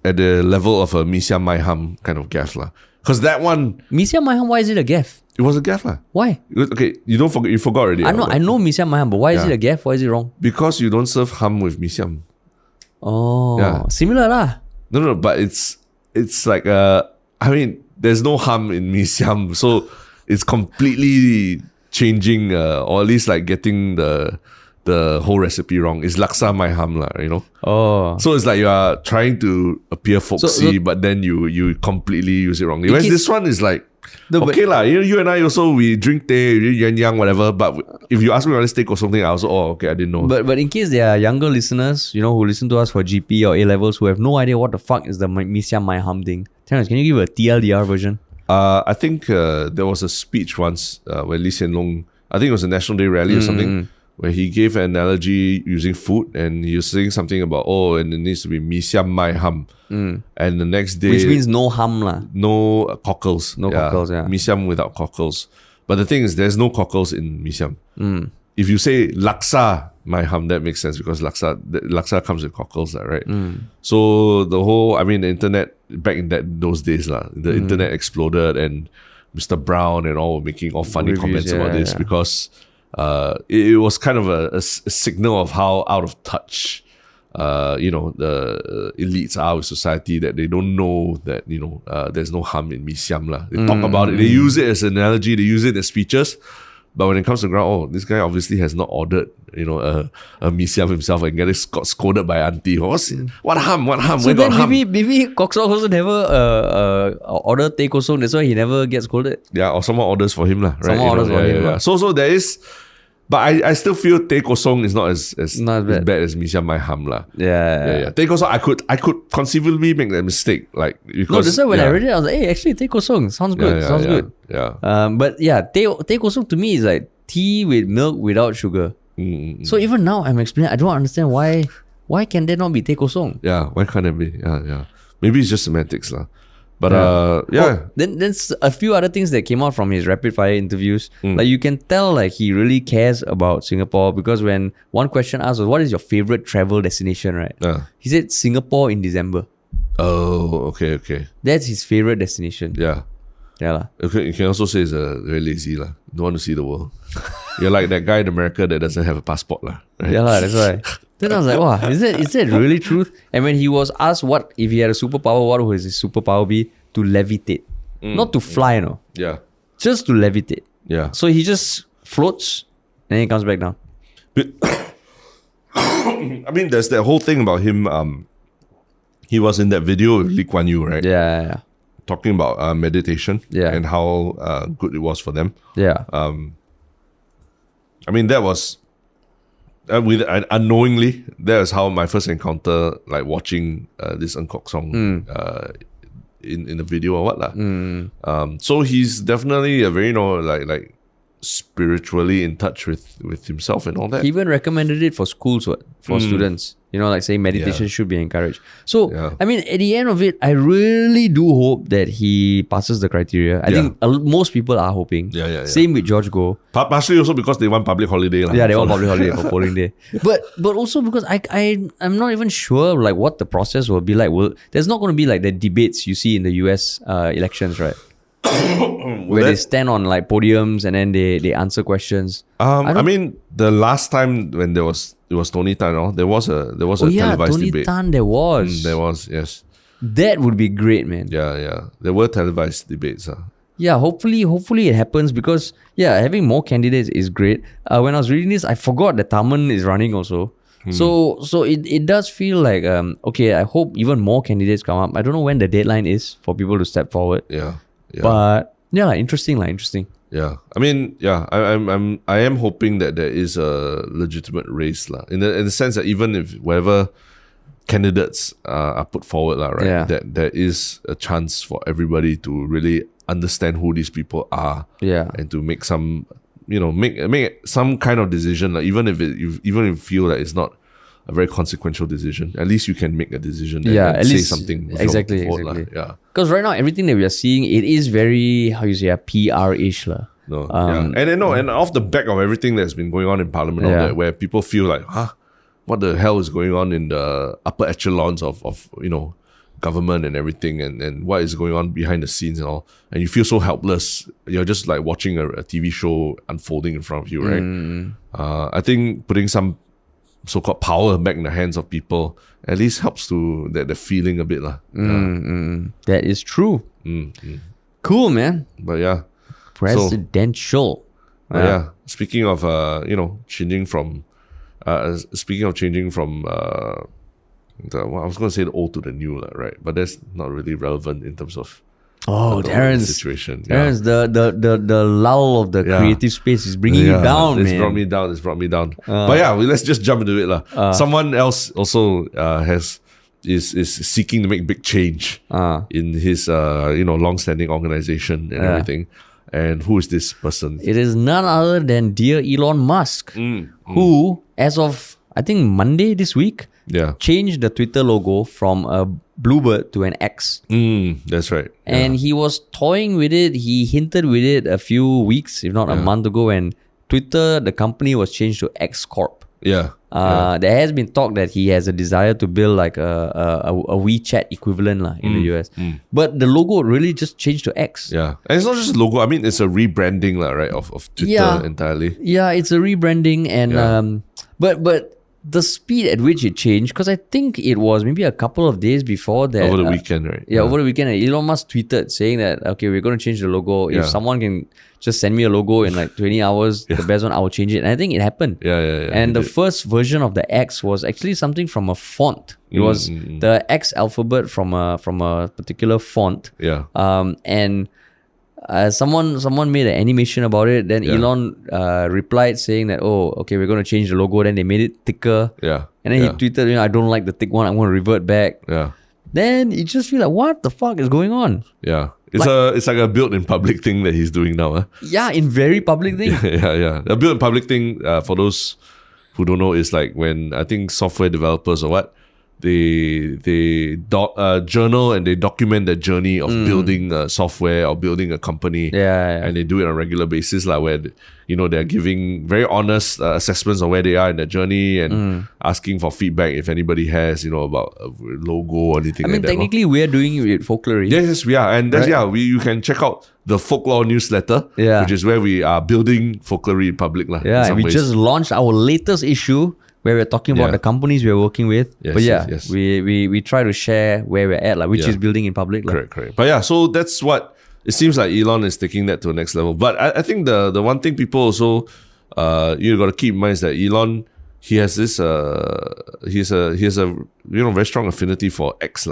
at the level of a Mee Siam Mai Ham kind of gaff lah? Because that one, Mee Siam Mai Ham, why is it a gaff? it was a gaff lah. Why? Okay, you forgot already. I know Mee Siam Mai Ham, but why is it a gaff? Why is it wrong? Because you don't serve ham with Mee Siam. Oh, Yeah. similar lah. No, but it's like I mean, there's no ham in Mee Siam, so it's completely changing, or at least like getting the whole recipe wrong. It's laksa mai ham lah, Oh. So it's like you are trying to appear folksy, but then you completely use it wrongly. Whereas this one is like, okay lah, you and I also, we drink teh, yin yang, whatever. But if you ask me about this teh or something, I also, okay, I didn't know. But in case there are younger listeners, who listen to us for GP or A-levels who have no idea what the fuck is the Mee Siam Mai Ham thing, Terence, can you give a TLDR version? I think there was a speech once where Lee Hsien Loong, I think it was a National Day rally or something, where he gave an analogy using food, and he was saying something about, and it needs to be Mee Siam Mai Ham. And the next day, which means no ham lah. No cockles. Cockles, yeah. Mee Siam without cockles. But the thing is, there's no cockles in Mee Siam. If you say laksa Mai Ham, that makes sense because laksa comes with cockles, right? So the whole, the internet back in those days, the internet exploded, and Mr. Brown and all were making all funny comments about this because it was kind of a signal of how out of touch the elites are with society, that they don't know that there's no ham in Mee Siam lah. They talk about it, they use it as an analogy, they use it as speeches, but when it comes to ground, this guy obviously has not ordered a Mee Siam himself and got scolded by auntie. What ham? So where then got ham? maybe Kok Song also never order Teh Kosong, that's why he never gets scolded. Yeah, or someone orders for him lah. Right? Someone orders for him. So there is But I still feel Teh Kosong is not as Not as bad. bad as Mee Siam Mai Ham lah. Yeah. Teh Kosong, I could conceivably make that mistake. Like, because, No, that's why when I read it, I was like, hey, actually, Teh Kosong sounds good. Sounds good. Yeah. But yeah, Teh Kosong to me is like tea with milk without sugar. So even now, I'm explaining, I don't understand why can there not be Teh Kosong? Yeah, why can't it be? Yeah. Maybe it's just semantics lah. But Then there's a few other things that came out from his rapid fire interviews. Like you can tell like he really cares about Singapore, because when one question asked was, what is your favorite travel destination, right? He said Singapore in December. Oh, okay. That's his favorite destination. Yeah. Yeah lah. Okay, you can also say it's very lazy lah. Don't want to see the world. You're like that guy in America that doesn't have a passport lah. Right? Yeah lah, that's why. Then I was like, wow, is that really truth? And when he was asked what if he had a superpower, what would his superpower be? To levitate. Not to fly, no. Yeah. Just to levitate. Yeah. So he just floats and then he comes back down. But, I mean, there's that whole thing about him. He was in that video with Lee Kuan Yew, right? Yeah. Talking about meditation and how good it was for them. Yeah. I mean, that was unknowingly, that was how my first encounter, like watching this Kok song in the video or what lah. So he's definitely a very like spiritually in touch with himself and all that. He even recommended it for schools, for students. Like saying meditation should be encouraged. So, I mean, at the end of it, I really do hope that he passes the criteria. I think most people are hoping. Yeah. Same with George Goh. Partially also because they want public holiday. Yeah, they want public holiday for polling day. But also because I'm not even sure like what the process will be like. There's not going to be like the debates you see in the US elections, right? Where they stand on like podiums and then they answer questions. I mean, the last time when it was Tony Tan, there was a televised Tony debate. Tan, there was. There was, yes. That would be great, man. Yeah. There were televised debates. Yeah, hopefully it happens, because having more candidates is great. When I was reading this, I forgot that Tharman is running also. So it does feel like okay, I hope even more candidates come up. I don't know when the deadline is for people to step forward. Yeah. But interesting. Yeah, I mean, I am hoping that there is a legitimate race lah. In the sense that even if whatever candidates are put forward lah, right? Yeah. That there is a chance for everybody to really understand who these people are. Yeah. And to make some, make some kind of decision. Like even if you feel that it's not a very consequential decision, at least you can make a decision and at say least something. Exactly. Yeah. Because right now everything that we are seeing, it is very, how you say, PR-ish lah. No, and off the back of everything that's been going on in Parliament, all that, where people feel like, what the hell is going on in the upper echelons of government and everything, and what is going on behind the scenes and all, and you feel so helpless. You're just like watching a TV show unfolding in front of you, right? I think putting some so-called power back in the hands of people at least helps to the feeling a bit lah. That is true. Cool, man. But yeah. Presidential. Speaking of changing from I was going to say the old to the new, right? But that's not really relevant in terms of Terrence situation. Terrence, the lull of the creative space is bringing you down, man. It's brought me down. But let's just jump into it lah. Someone else also is seeking to make big change in his long-standing organization and everything. And who is this person? It is none other than dear Elon Musk, who, as of I think Monday this week, changed the Twitter logo from a bluebird to an X. That's right. And he was toying with it. He hinted with it a few weeks, if not a month ago, when Twitter, the company, was changed to X Corp. There has been talk that he has a desire to build like a WeChat equivalent in the US. But the logo really just changed to X. Yeah. And it's not just logo. I mean, it's a rebranding right, of Twitter entirely. Yeah, it's a rebranding. And but the speed at which it changed, because I think it was maybe a couple of days before that. Over the weekend, right? Yeah, over the weekend. Elon Musk tweeted saying that, okay, we're going to change the logo. If someone can just send me a logo in like 20 hours, the best one, I will change it. And I think it happened. And the first version of the X was actually something from a font. It was the X alphabet from a particular font. Yeah. And someone made an animation about it. Then Elon replied saying that, oh, okay, we're going to change the logo. Then they made it thicker. Yeah. And then he tweeted, I don't like the thick one. I'm going to revert back. Yeah. Then you just feel like, what the fuck is going on? Yeah. It's like a built in public thing that he's doing now. Huh? Yeah, in very public thing. Yeah. A built in public thing, for those who don't know, is like when I think software developers or what, they journal and they document the journey of building software or building a company. Yeah. And they do it on a regular basis, like where they're giving very honest assessments of where they are in their journey and asking for feedback if anybody has about a logo or anything. I mean, like that. technically, we are doing it with Folklory. Yes, we are, and that's you can check out the Folklore newsletter, which is where we are building Folklory in public, lah. Yeah, and we just launched our latest issue, where we're talking about the companies we're working with. Yes, we try to share where we're at, which is building in public. Correct. But so that's what it seems like Elon is taking that to the next level. But I think the one thing people also you got to keep in mind is that Elon, he has this he has a very strong affinity for X,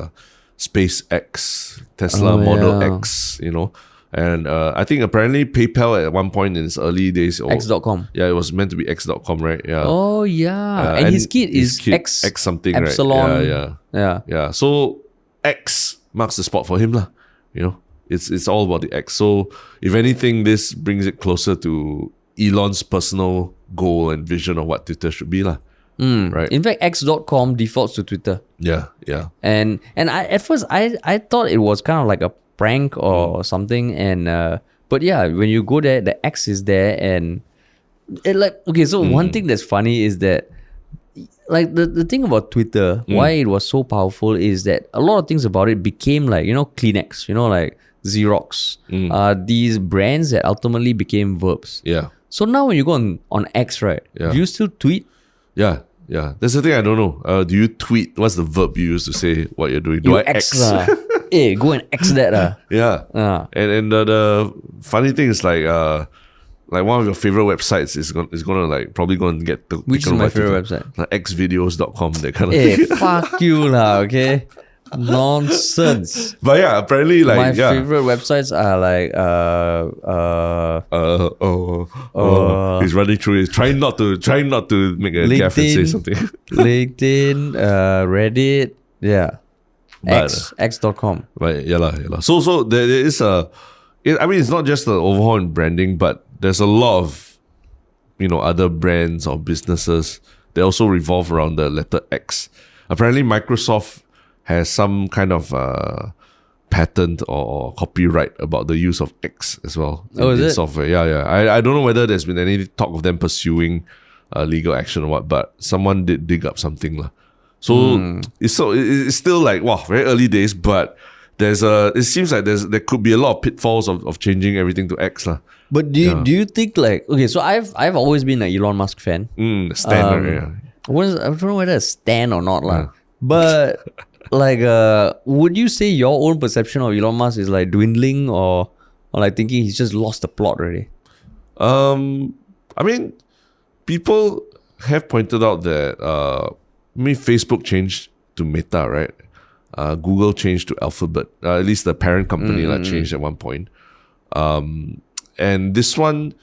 SpaceX, Tesla Model X, And I think apparently PayPal at one point in its early days, X.com. Yeah, it was meant to be X.com, right? Yeah. Oh yeah, and his kid is X something, Epsilon. Right? Yeah. So X marks the spot for him, lah. It's all about the X. So if anything, this brings it closer to Elon's personal goal and vision of what Twitter should be, lah. Right. In fact, X.com defaults to Twitter. Yeah. And at first I thought it was kind of like a prank or something, and but yeah, when you go there, the X is there, and one thing that's funny is that the thing about Twitter, why it was so powerful is that a lot of things about it became like Kleenex, like Xerox, these brands that ultimately became verbs. Yeah. So now when you go on X, right, do you still tweet? Yeah. That's the thing I don't know. Do you tweet? What's the verb you use to say what you're doing? Do I X? Hey, go and X that. Yeah. And the funny thing is like one of your favorite websites is gonna probably gonna get which is my favorite website? Like xvideos.com, that kind of thing. Fuck you lah, okay? Nonsense. But yeah, apparently my favorite websites are like he's running through. He's trying not to make a gaffe and say something. LinkedIn, Reddit, X.com. Right, yeah. So there is it's not just the overhaul in branding, but there's a lot of other brands or businesses that also revolve around the letter X. Apparently, Microsoft has some kind of patent or copyright about the use of X as well in software. Yeah. I don't know whether there's been any talk of them pursuing legal action or what, but someone did dig up something lah. So it's still like very early days, but it seems like there could be a lot of pitfalls of changing everything to X lah. But do you think so I've always been an Elon Musk fan. Stan, I don't know whether it's Stan or not lah. But would you say your own perception of Elon Musk is like dwindling or like thinking he's just lost the plot already? I mean, people have pointed out that Facebook changed to Meta, right? Google changed to Alphabet. At least the parent company changed at one point. And this one,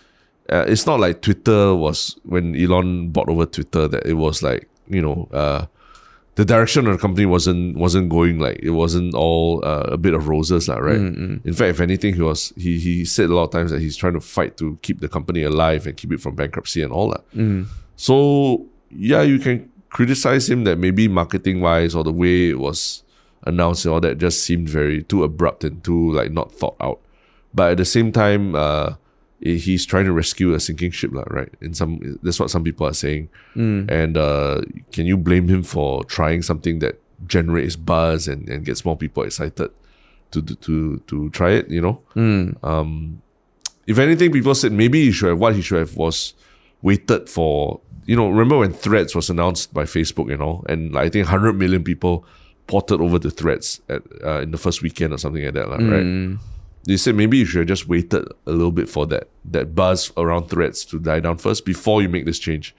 it's not like Twitter was when Elon bought over Twitter that it was like the direction of the company wasn't going like it wasn't all a bit of roses, right? In fact, if anything, he said a lot of times that he's trying to fight to keep the company alive and keep it from bankruptcy and all that. So yeah, you can criticize him that maybe marketing wise or the way it was announced and all that just seemed very too abrupt and too not thought out. But at the same time, he's trying to rescue a sinking ship, right? That's what some people are saying. And can you blame him for trying something that generates buzz and gets more people excited to try it? If anything, people said maybe he should have was waited for. Remember when Threads was announced by Facebook and I think 100 million people ported over to Threads in the first weekend or something like that, right? They said maybe you should have just waited a little bit for that buzz around Threads to die down first before you make this change.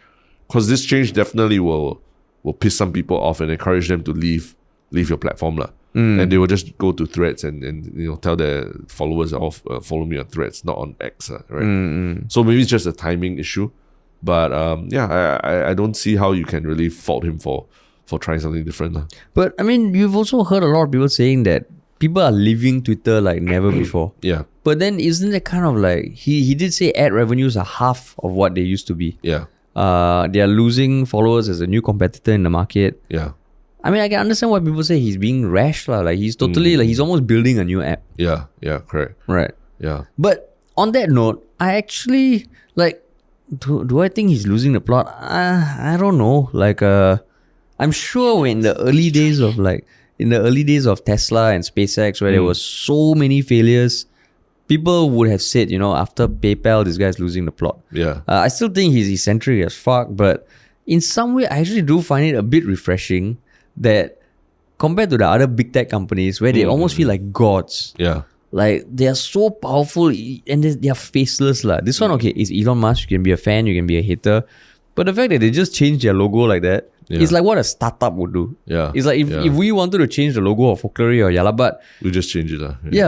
Because this change definitely will piss some people off and encourage them to leave your platform. and they will just go to Threads and tell their followers, follow me on Threads, not on X, right? So maybe it's just a timing issue, but I don't see how you can really fault him for trying something different. But I mean, you've also heard a lot of people saying that people are leaving Twitter like never before. Yeah. But then isn't it kind of like, he did say ad revenues are half of what they used to be. Yeah. They are losing followers as a new competitor in the market. Yeah. I mean, I can understand why people say he's being rash. Like he's totally, like he's almost building a new app. Yeah. Yeah. Correct. Right. Yeah. But on that note, I actually, like, do I think he's losing the plot? I don't know. Like, I'm sure in the early days of Tesla and SpaceX, where there was so many failures, people would have said, after PayPal, this guy's losing the plot. Yeah. I still think he's eccentric as fuck, but in some way, I actually do find it a bit refreshing that compared to the other big tech companies where they almost feel like gods. Yeah. Like, they are so powerful and they are faceless. This one, okay, is Elon Musk. You can be a fan, you can be a hater. But the fact that they just changed their logo like that, it's like what a startup would do. Yeah. It's like if we wanted to change the logo of Folklory or Yalabat, we just change it.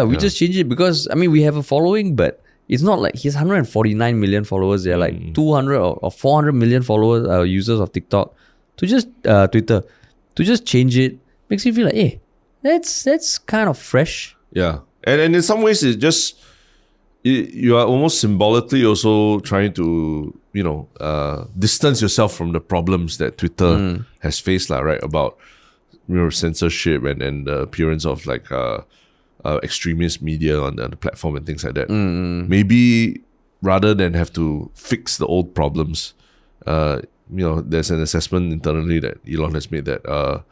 we just change it because, I mean, we have a following, but it's not like he has 149 million followers. They're like 200 or 400 million followers, users of TikTok. To just, Twitter, to just change it makes you feel like, hey, that's kind of fresh. Yeah. And in some ways, you are almost symbolically also trying to, distance yourself from the problems that Twitter has faced, right? About censorship and the appearance of like extremist media on the platform and things like that. Maybe rather than have to fix the old problems, there's an assessment internally that Elon has made that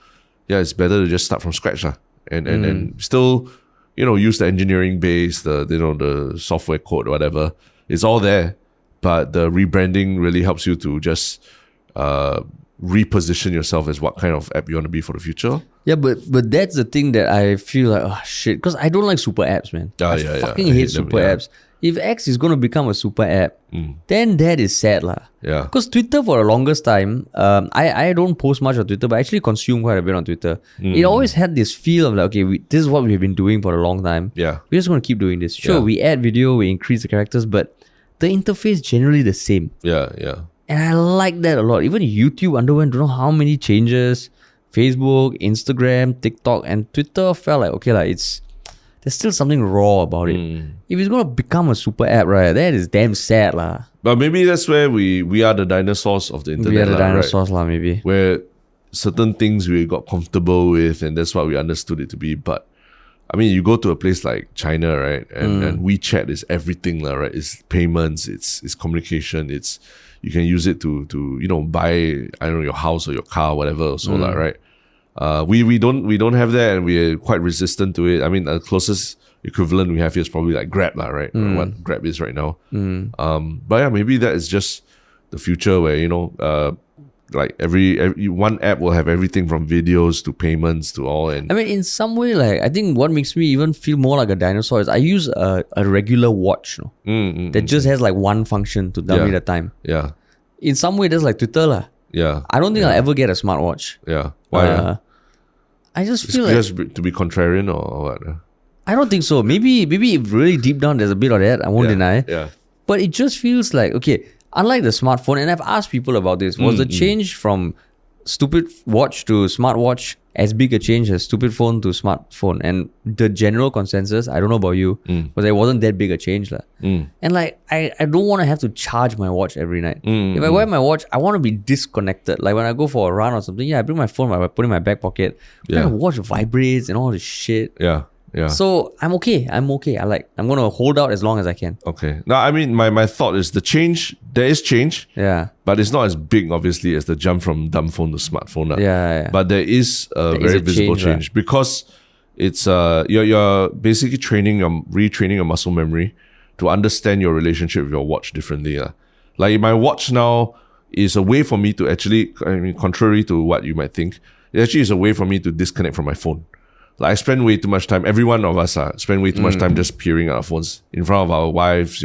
it's better to just start from scratch, and still use the engineering base, the software code or whatever. It's all there, but the rebranding really helps you to just reposition yourself as what kind of app you want to be for the future. Yeah, but that's the thing that I feel like, oh shit, because I don't like super apps, man. I fucking hate super apps. If X is going to become a super app, then that is sad lah. Yeah. Because Twitter for the longest time, I don't post much on Twitter, but I actually consume quite a bit on Twitter. It always had this feel of like, okay, this is what we've been doing for a long time. Yeah. We're just going to keep doing this. Sure, we add video, we increase the characters, but the interface generally the same. Yeah, yeah. And I like that a lot. Even YouTube underwent don't know how many changes. Facebook, Instagram, TikTok, and Twitter felt like, okay, there's still something raw about it. If it's going to become a super app, right, that is damn sad lah. But maybe that's where we are the dinosaurs of the internet. We are the dinosaurs right? Maybe. Where certain things we got comfortable with and that's what we understood it to be. But I mean, you go to a place like China, right? And WeChat is everything, right? It's payments, it's communication, you can use it to buy, I don't know, your house or your car, whatever, so right? We don't have that, and we're quite resistant to it. I mean, the closest equivalent we have here is probably like Grab, right? What Grab is right now. But yeah, maybe that is just the future where like every one app will have everything from videos to payments to all. And I mean, in some way, like I think what makes me even feel more like a dinosaur is I use a regular watch, that just has like one function to tell me the time. Yeah. In some way, that's like Twitter lah. Yeah. I don't think I'll ever get a smartwatch. Yeah. Why? I just it's feel like just to be contrarian or what? I don't think so. Maybe really deep down there's a bit of that. I won't deny. Yeah. But it just feels like, okay, unlike the smartphone, and I've asked people about this, was the change from stupid watch to smartwatch as big a change as stupid phone to smartphone? And the general consensus, I don't know about you, but it wasn't that big a change. And like, I don't want to have to charge my watch every night. If I wear my watch, I want to be disconnected. Like when I go for a run or something, I bring my phone, I put it in my back pocket. My watch vibrates and all this shit. Yeah. Yeah. So I'm okay. I'm going to hold out as long as I can. Okay. Now, I mean, my thought is there is change. Yeah. But it's not as big, obviously, as the jump from dumb phone to smartphone. Yeah. But there is a very visible change because it's you're basically retraining your muscle memory to understand your relationship with your watch differently. Like my watch now is a way for me to actually, I mean, contrary to what you might think, it actually is a way for me to disconnect from my phone. Like I spend way too much time, every one of us spend way too much time just peering at our phones in front of our wives,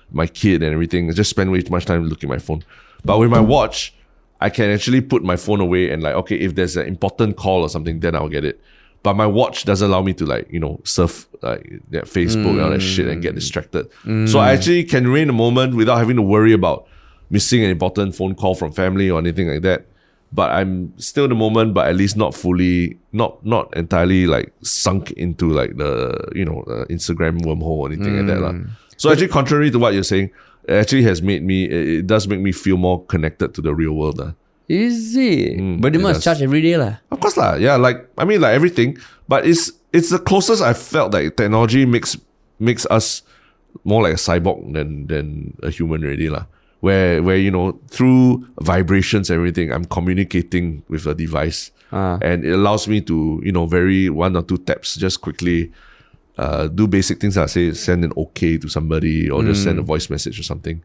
my kid and everything. I just spend way too much time looking at my phone. But with my watch, I can actually put my phone away and like, okay, if there's an important call or something, then I'll get it. But my watch doesn't allow me to like, surf like that Facebook and all that shit and get distracted. So I actually can remain a moment without having to worry about missing an important phone call from family or anything like that. But I'm still in the moment, but at least not fully, not entirely like sunk into like the, Instagram wormhole or anything like that. lah. So actually, contrary to what you're saying, it actually it does make me feel more connected to the real world. lah. Is it? But they must charge every day lah. Of course lah. Yeah, like everything. But it's the closest I felt that technology makes us more like a cyborg than a human already lah. Where through vibrations and everything, I'm communicating with a device, and it allows me to very 1 or 2 taps just quickly do basic things. I say send an OK to somebody or just send a voice message or something.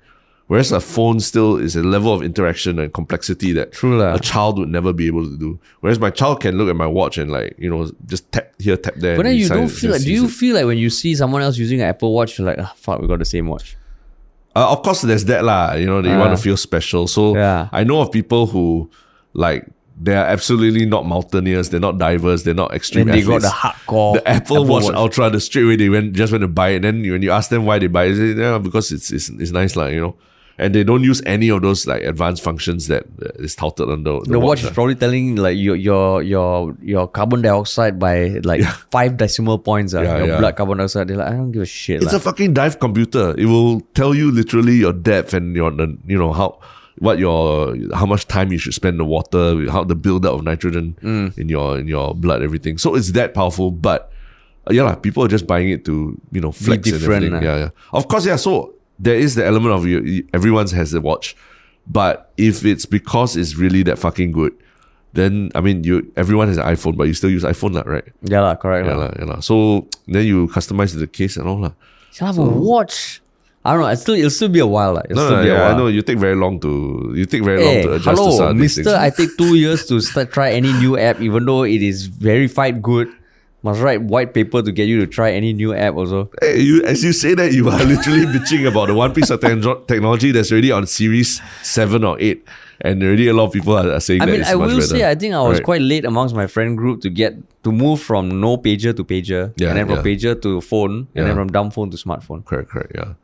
Whereas a phone still is a level of interaction and complexity that a child would never be able to do. Whereas my child can look at my watch and like, just tap here, tap there. But then you don't feel like, do you feel like when you see someone else using an Apple Watch, you're like, fuck, we got the same watch? Of course, there's that lah. That you want to feel special. So I know of people who like, they are absolutely not mountaineers. They're not divers. They're not extreme athletes. They got the hardcore the Apple Watch Ultra. The straight away they went to buy it. And then when you ask them why they buy it, they say, because it's nice lah. And they don't use any of those like advanced functions that is touted on the watch. Is probably telling like your carbon dioxide by like 5 decimal points. Your blood carbon dioxide. They're like, I don't give a shit. It's a fucking dive computer. It will tell you literally your depth and how much time you should spend in the water, how the buildup of nitrogen in your blood, everything. So it's that powerful. But people are just buying it to flex and everything. Yeah. Of course, So there is the element of everyone has a watch, but if it's because it's really that fucking good, then everyone has an iPhone, but you still use iPhone lah, right? Yeah lah, correct lah. Yeah. So then you customize the case and all lah. You have a watch. I don't know. It'll still be a while lah. I know you take very long to adjust to some Mister, things. I take 2 years to try any new app, even though it is verified good. Must write white paper to get you to try any new app also. Hey, as you say that, you are literally bitching about the one piece of technology that's already on Series 7 or 8. And already a lot of people are saying that it's much better. I will say, I think I was quite late amongst my friend group to move from no pager to pager. And then from pager to phone. And then from dumb phone to smartphone. Correct, yeah.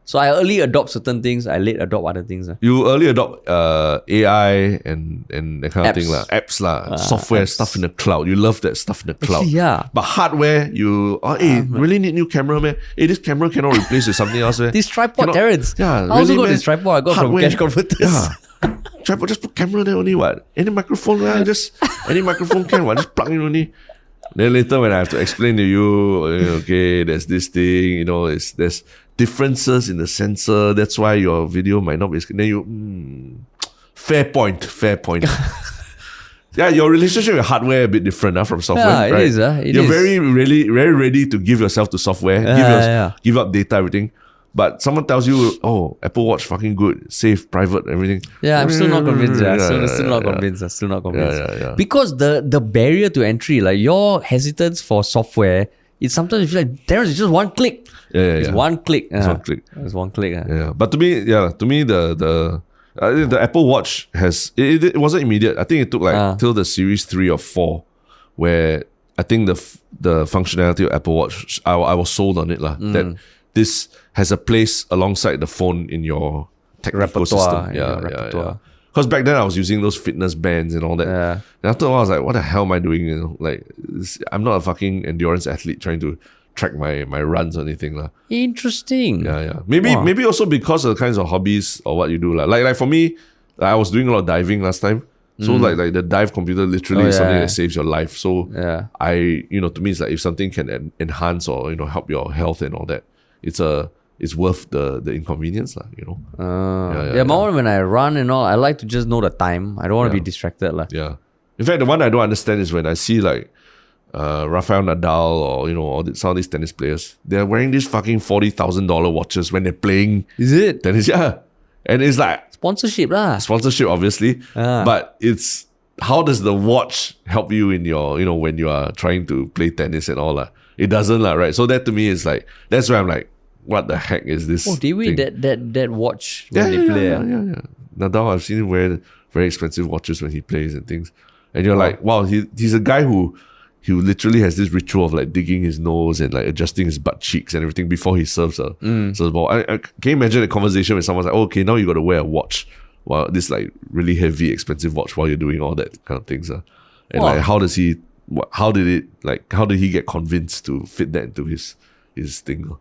So I early adopt certain things. I late adopt other things. You early adopt AI and that kind of thing. Apps lah. Software, stuff in the cloud. You love that stuff in the cloud. Actually, yeah. But hardware, really need new camera, man. Hey, this camera cannot replace with something else, man. This tripod, Terrence. Yeah, I also got this tripod. I got from Cash Converters. Yeah. Tripod, just put camera there only, what? Any microphone, any microphone can, what? Just plug in only. Then later when I have to explain to you, okay, there's this thing, there's differences in the sensor. That's why your video might not be. Then you, fair point. Yeah, your relationship with hardware is a bit different from software. Yeah, right? It is. You're very ready to give yourself to software, give up data, everything. But someone tells you, Apple Watch fucking good, safe, private, everything. Yeah, I'm still not convinced. Still not convinced. Yeah. Because the barrier to entry, like your hesitance for software, it's sometimes you feel like there is just one click. It's one click. It's one click. It's one click. Yeah. But to me, the Apple Watch it wasn't immediate. I think it took till the Series 3 or 4, where I think the functionality of Apple Watch, I was sold on it that this has a place alongside the phone in your tech ecosystem. Yeah. Because back then I was using those fitness bands and all that. Yeah. And after a while I was like, what the hell am I doing? I'm not a fucking endurance athlete trying to track my runs or anything. Interesting. Yeah. Maybe also because of the kinds of hobbies or what you do. Like for me, I was doing a lot of diving last time. So like the dive computer literally is something that saves your life. So to me it's like if something can enhance or help your health and all that, it's worth the inconvenience, When I run and all, I like to just know the time. I don't want to be distracted. Yeah. In fact, the one I don't understand is when I see like Rafael Nadal or some of these tennis players, they're wearing these fucking $40,000 watches when they're playing. Is it? Tennis, yeah. And it's like sponsorship, obviously. But it's how does the watch help you in your when you are trying to play tennis and all that? It doesn't right. So that to me is like, that's where I'm like, what the heck is this? Oh, they wear that watch when they play. Yeah. Nadal, I've seen him wear very expensive watches when he plays and things. And you're like, wow, he's a guy who literally has this ritual of like digging his nose and like adjusting his butt cheeks and everything before he serves the ball. Can you imagine a conversation with someone's like, oh, okay, now you got to wear a watch, while this like really heavy, expensive watch while you're doing all that kind of things. And like, how did he get convinced to fit that into his thing?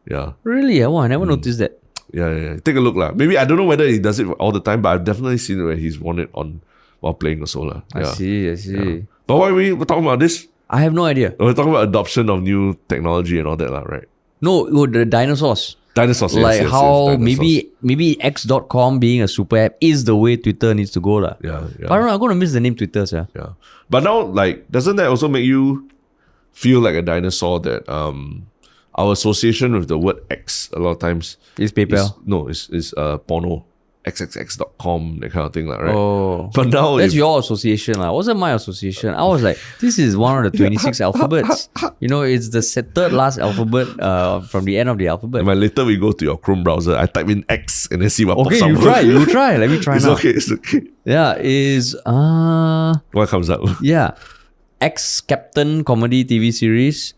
Yeah. Really? I never noticed that. Yeah. Take a look lah. Maybe I don't know whether he does it all the time, but I've definitely seen it where he's worn it on while playing also lah. I see. Yeah. But why we're talking about this? I have no idea. We're talking about adoption of new technology and all that lah, right? No, the dinosaurs. Dinosaurs, like yes, how dinosaurs. maybe X.com being a super app is the way Twitter needs to go lah. Yeah. But I don't know, I'm gonna miss the name Twitter, sir. Yeah. But now, like, doesn't that also make you feel like a dinosaur that our association with the word X a lot of times Is PayPal? is porno. xxx.com, that kind of thing, right? Oh. But now that's your association. It wasn't my association. I was like, this is one of the 26 alphabets. It's the third last alphabet from the end of the alphabet. And later we go to your Chrome browser, I type in X and then see what pops up. Okay, you try. Let me try now. It's okay. Yeah, what comes up? Yeah. Ex-Captain comedy TV series.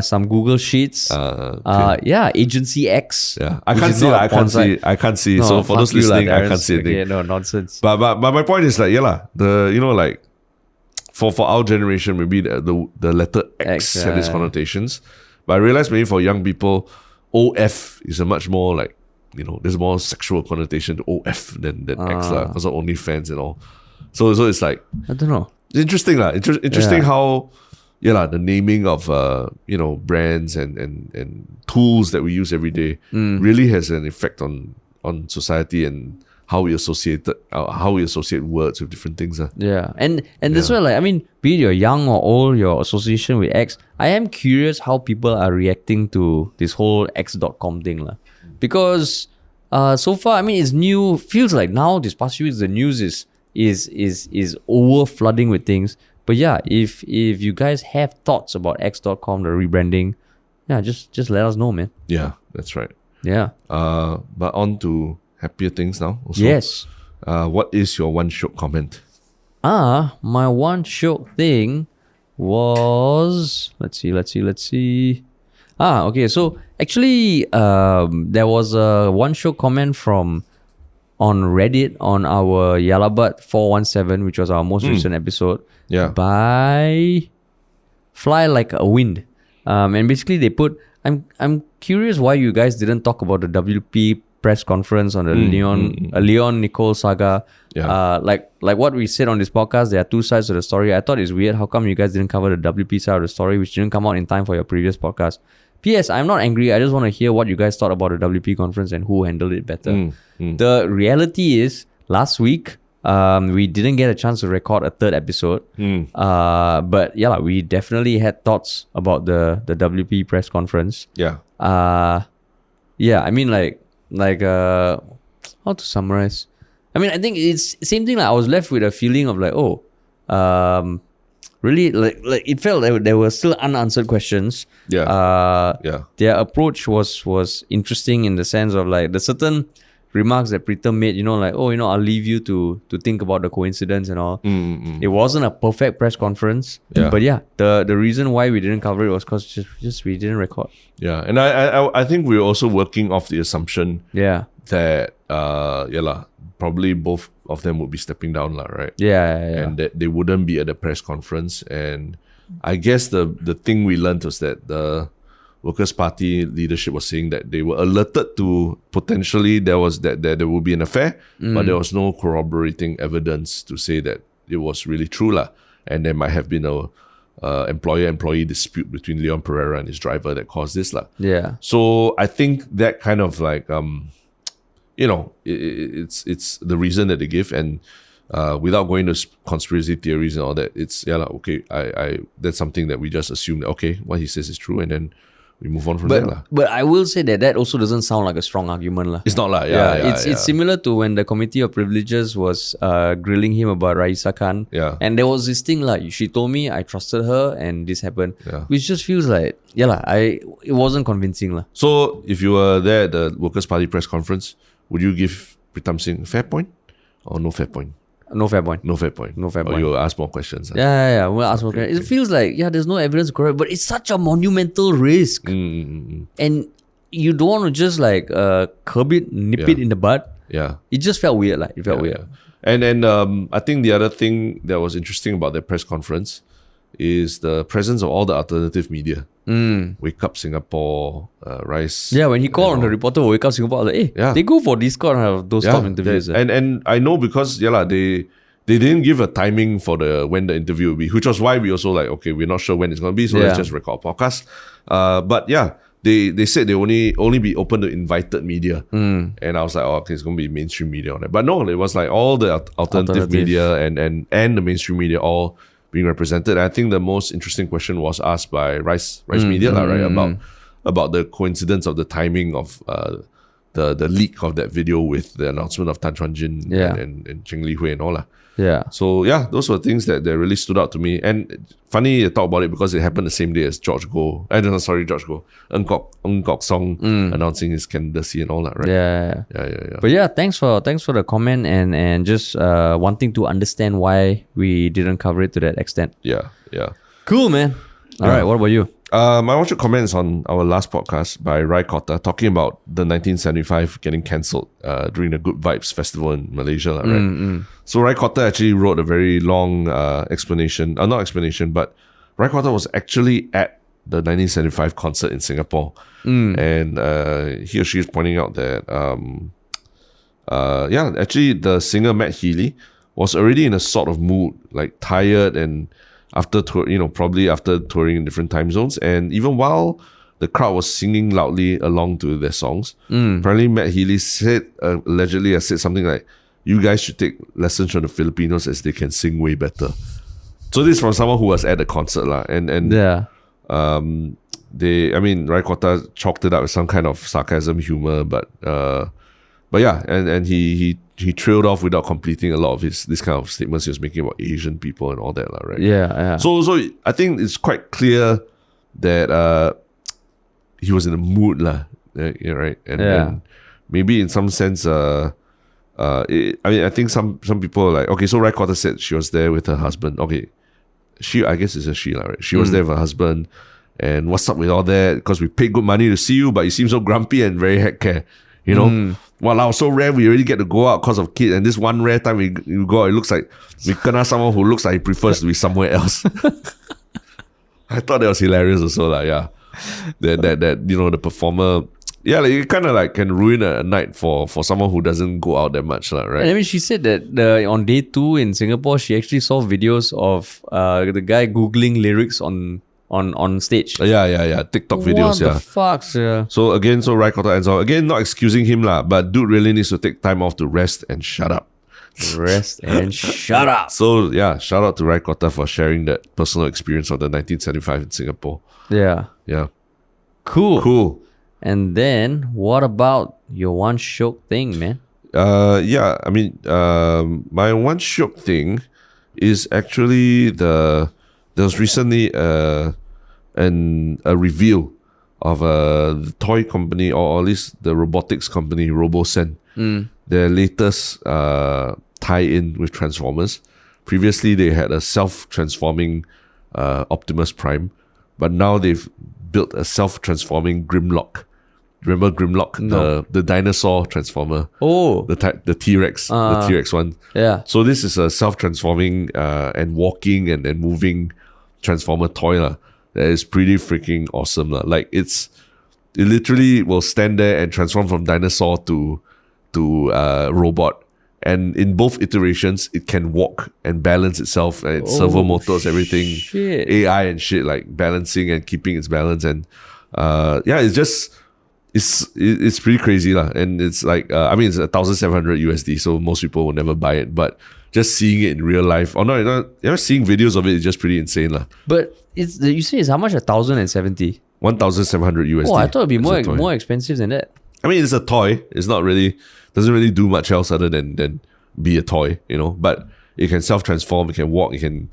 Some Google Sheets. Okay. Agency X. Yeah, I can't see. I can't see. No, so for those listening, I can't see anything. anything. No nonsense. But my point is like, like for our generation, maybe the letter X had these connotations. But I realized maybe for young people, OF is a much more like, there's more sexual connotation to OF than X lah, because of OnlyFans and all. So it's like, I don't know. It's interesting lah. Interesting how the naming of brands and tools that we use every day really has an effect on society and how we associate words with different things. Yeah, and that's why, like, I mean, be it you're young or old, your association with X, I am curious how people are reacting to this whole X.com thing, lah. Because so far, I mean, it's new. Feels like now this past few weeks the news is over flooding with things. But yeah, if you guys have thoughts about X.com, the rebranding, just let us know, man. Yeah, that's right. Yeah. But on to happier things now. Also. Yes. What is your one Shiok comment? My one Shiok thing was, let's see. Okay. So actually, there was a one Shiok comment on Reddit on our Yalabat 417, which was our most recent episode. Yeah. By Fly Like a Wind. And basically they put, I'm curious why you guys didn't talk about the WP press conference on the Leon Nicole saga. Yeah. Like what we said on this podcast, there are two sides of the story. I thought it's weird. How come you guys didn't cover the WP side of the story, which didn't come out in time for your previous podcast? P.S. I'm not angry. I just want to hear what you guys thought about the WP conference and who handled it better. The reality is, last week, we didn't get a chance to record a third episode. But yeah, we definitely had thoughts about the WP press conference. Yeah. I mean, like how to summarize? I mean, I think it's same thing. Like, I was left with a feeling of like, really, like it felt like there were still unanswered questions. Their approach was interesting in the sense of like the certain remarks that Pritam made, I'll leave you to think about the coincidence and all. It wasn't a perfect press conference. But yeah, the reason why we didn't cover it was because just we didn't record. Yeah, and I think we were also working off the assumption that probably both of them would be stepping down, right? Yeah. And that they wouldn't be at the press conference. And I guess the thing we learned was that the Workers' Party leadership was saying that they were alerted to potentially there would be an affair, but there was no corroborating evidence to say that it was really true lah. And there might have been a employer-employee dispute between Leon Pereira and his driver that caused this lah. Yeah. So I think that kind of like it's the reason that they give, and without going to conspiracy theories and all that, it's okay. I that's something that we just assume that okay, what he says is true, and then we move on from there lah. But I will say that also doesn't sound like a strong argument lah. It's not lah. It's similar to when the Committee of Privileges was grilling him about Raisa Khan. Yeah. And there was this thing like, she told me I trusted her and this happened. Yeah. Which just feels like it wasn't convincing lah. So if you were there at the Workers' Party press conference, would you give Pritam Singh a fair point or no fair point? No fair point. No fair point. No fair Or point. you'll ask more questions. Yeah. We'll ask for credit. It feels like, there's no evidence to correct, but it's such a monumental risk. And you don't want to just like curb it, nip it in the bud. Yeah. It just felt weird. Like, it felt weird. And I think the other thing that was interesting about their press conference is the presence of all the alternative media. Wake Up Singapore, Rice. Yeah, when he called on the reporter for Wake Up Singapore, I was like, hey, they go for these kind of those top interviews. And I know because they didn't give a timing for when the interview will be, which was why we also like, okay, we're not sure when it's going to be, so let's just record a podcast. But yeah, they said they only be open to invited media. And I was like, oh, okay, it's going to be mainstream media on it. But no, it was like all the alternative media and the mainstream media all being represented. I think the most interesting question was asked by Rice Media, right? About the coincidence of the timing of the leak of that video with the announcement of Tan Chuan Jin and Cheng Li Hui and all. Yeah. So those were things that really stood out to me. And funny to talk about it because it happened the same day as George Goh. Ng Kok Song announcing his candidacy and all that, right? Yeah. But thanks for the comment and just wanting to understand why we didn't cover it to that extent. Yeah. Cool, man. All right, what about you? My one shoot comment is on our last podcast by Rai Kota talking about the 1975 getting cancelled during the Good Vibes Festival in Malaysia, right? So Rai Kota actually wrote a very long not explanation, but Rai Kota was actually at the 1975 concert in Singapore. And he or she is pointing out that, actually the singer Matt Healy was already in a sort of mood, like tired and probably after touring in different time zones. And even while the crowd was singing loudly along to their songs, apparently Matt Healy allegedly has said something like, you guys should take lessons from the Filipinos as they can sing way better. So this is from someone who was at the concert. Rai Kota chalked it up with some kind of sarcasm, humor, but he trailed off without completing a lot of this kind of statements he was making about Asian people and all that, right? Yeah. So I think it's quite clear that he was in a mood, right? And maybe in some sense, I think some people are like, okay, so Rai Kota said she was there with her husband. Okay, I guess it's a she, right? She was there with her husband, and what's up with all that? Because we paid good money to see you, but you seem so grumpy and very heck care, you know? Wow, so rare we already get to go out because of kids, and this one rare time we go out, it looks like we kena someone who looks like he prefers to be somewhere else. I thought that was hilarious also, that the performer, it kind of can ruin a night for someone who doesn't go out that much, right? And she said that on day 2 in Singapore, she actually saw videos of the guy Googling lyrics on stage. TikTok videos. What the fuck, sir? So Rai Kota ends out again, not excusing him but dude really needs to take time off to rest and shut up. Shut up. So shout out to Rai Kota for sharing that personal experience of the 1975 in Singapore. Yeah. Cool. And then what about your one Shiok thing, man? My one Shiok thing is actually there was recently a reveal of the toy company, or at least the robotics company RoboSen. Their latest tie-in with Transformers. Previously, they had a self-transforming Optimus Prime, but now they've built a self-transforming Grimlock. Remember Grimlock, No. the dinosaur transformer? Oh, the T-Rex, the T-Rex one. Yeah. So this is a self-transforming and walking and moving transformer toy that is pretty freaking awesome. Like it literally will stand there and transform from dinosaur to robot. And in both iterations, it can walk and balance itself, and it's servo motors, everything, shit. AI and shit, like balancing and keeping its balance. And it's pretty crazy and it's like it's 1,700 USD, so most people will never buy it, but just seeing it in real life, seeing videos of it is just pretty insane But you say it's how much? 1,070. 1,700 USD. Oh, I thought it'd be more expensive than that. It's a toy. It's not really, doesn't really do much else other than be a toy, but it can self-transform, it can walk, you can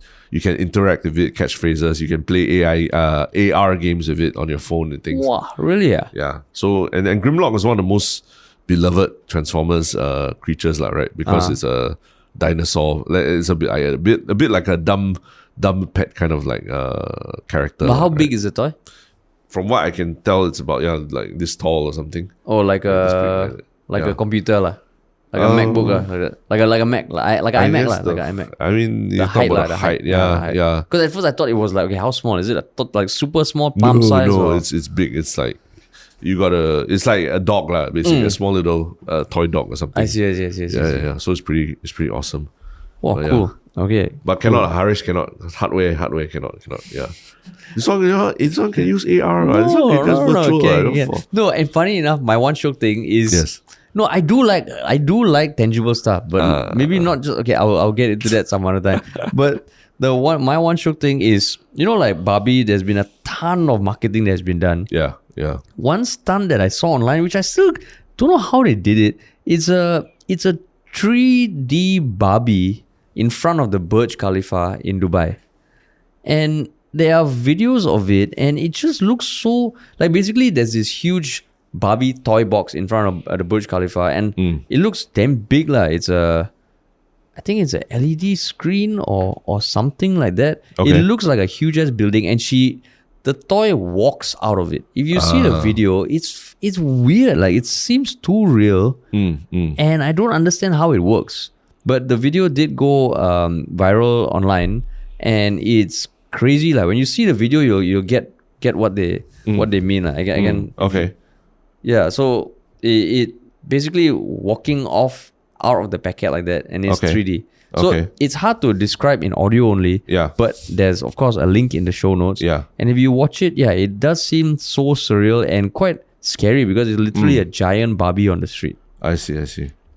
interact with it, catch phrases, you can play AR games with it on your phone and things. Wow, really? Yeah. So and Grimlock was one of the most beloved Transformers creatures, right? Because it's a dinosaur. It's a bit like a dumb pet kind of like character. But how big is the toy? From what I can tell, it's about like this tall or something. Oh, like a computer lah. Like a MacBook like a Mac, like an iMac lah, like an iMac. I mean, you talk about the height, yeah. Because at first I thought it was like, okay, how small is it? I thought like super small, palm size. No, it's big. It's like it's like a dog lah, basically a small little toy dog or something. I see. Yeah. So it's pretty awesome. Oh, But, cool. Okay. But cannot, Harish cannot. Hardware cannot. Yeah. This one can use AR. This one can just virtual. No, and funny enough, my one Shiok thing is. Yes. No, I do like tangible stuff, but maybe not just okay. I'll get into that some other time. But my one Shiok thing is, like Barbie. There's been a ton of marketing that's been done. Yeah. One stunt that I saw online, which I still don't know how they did it. It's a 3D Barbie in front of the Burj Khalifa in Dubai, and there are videos of it, and it just looks so like basically there's this huge Barbie toy box in front of the Burj Khalifa, and it looks damn big lah. I think it's a LED screen or something like that. Okay. It looks like a huge ass building, and the toy walks out of it. If you see the video, it's weird. Like it seems too real, and I don't understand how it works. But the video did go viral online, and it's crazy. Like when you see the video, you'll get what they mean. Again, okay. Yeah, so it basically walking off out of the packet like that, and it's 3D. So it's hard to describe in audio only. Yeah. But there's of course a link in the show notes. Yeah. And if you watch it, it does seem so surreal and quite scary because it's literally a giant Barbie on the street. I see.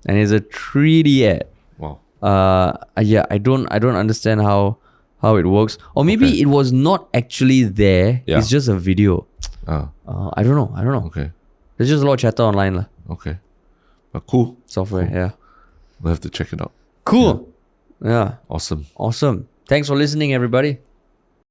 And it's a 3D ad. Wow. I don't understand how it works. Or maybe it was not actually there. Yeah. It's just a video. I don't know. Okay. There's just a lot of chatter online lah. Okay. But cool. Software, yeah. We'll have to check it out. Cool. Yeah. Awesome. Thanks for listening, everybody.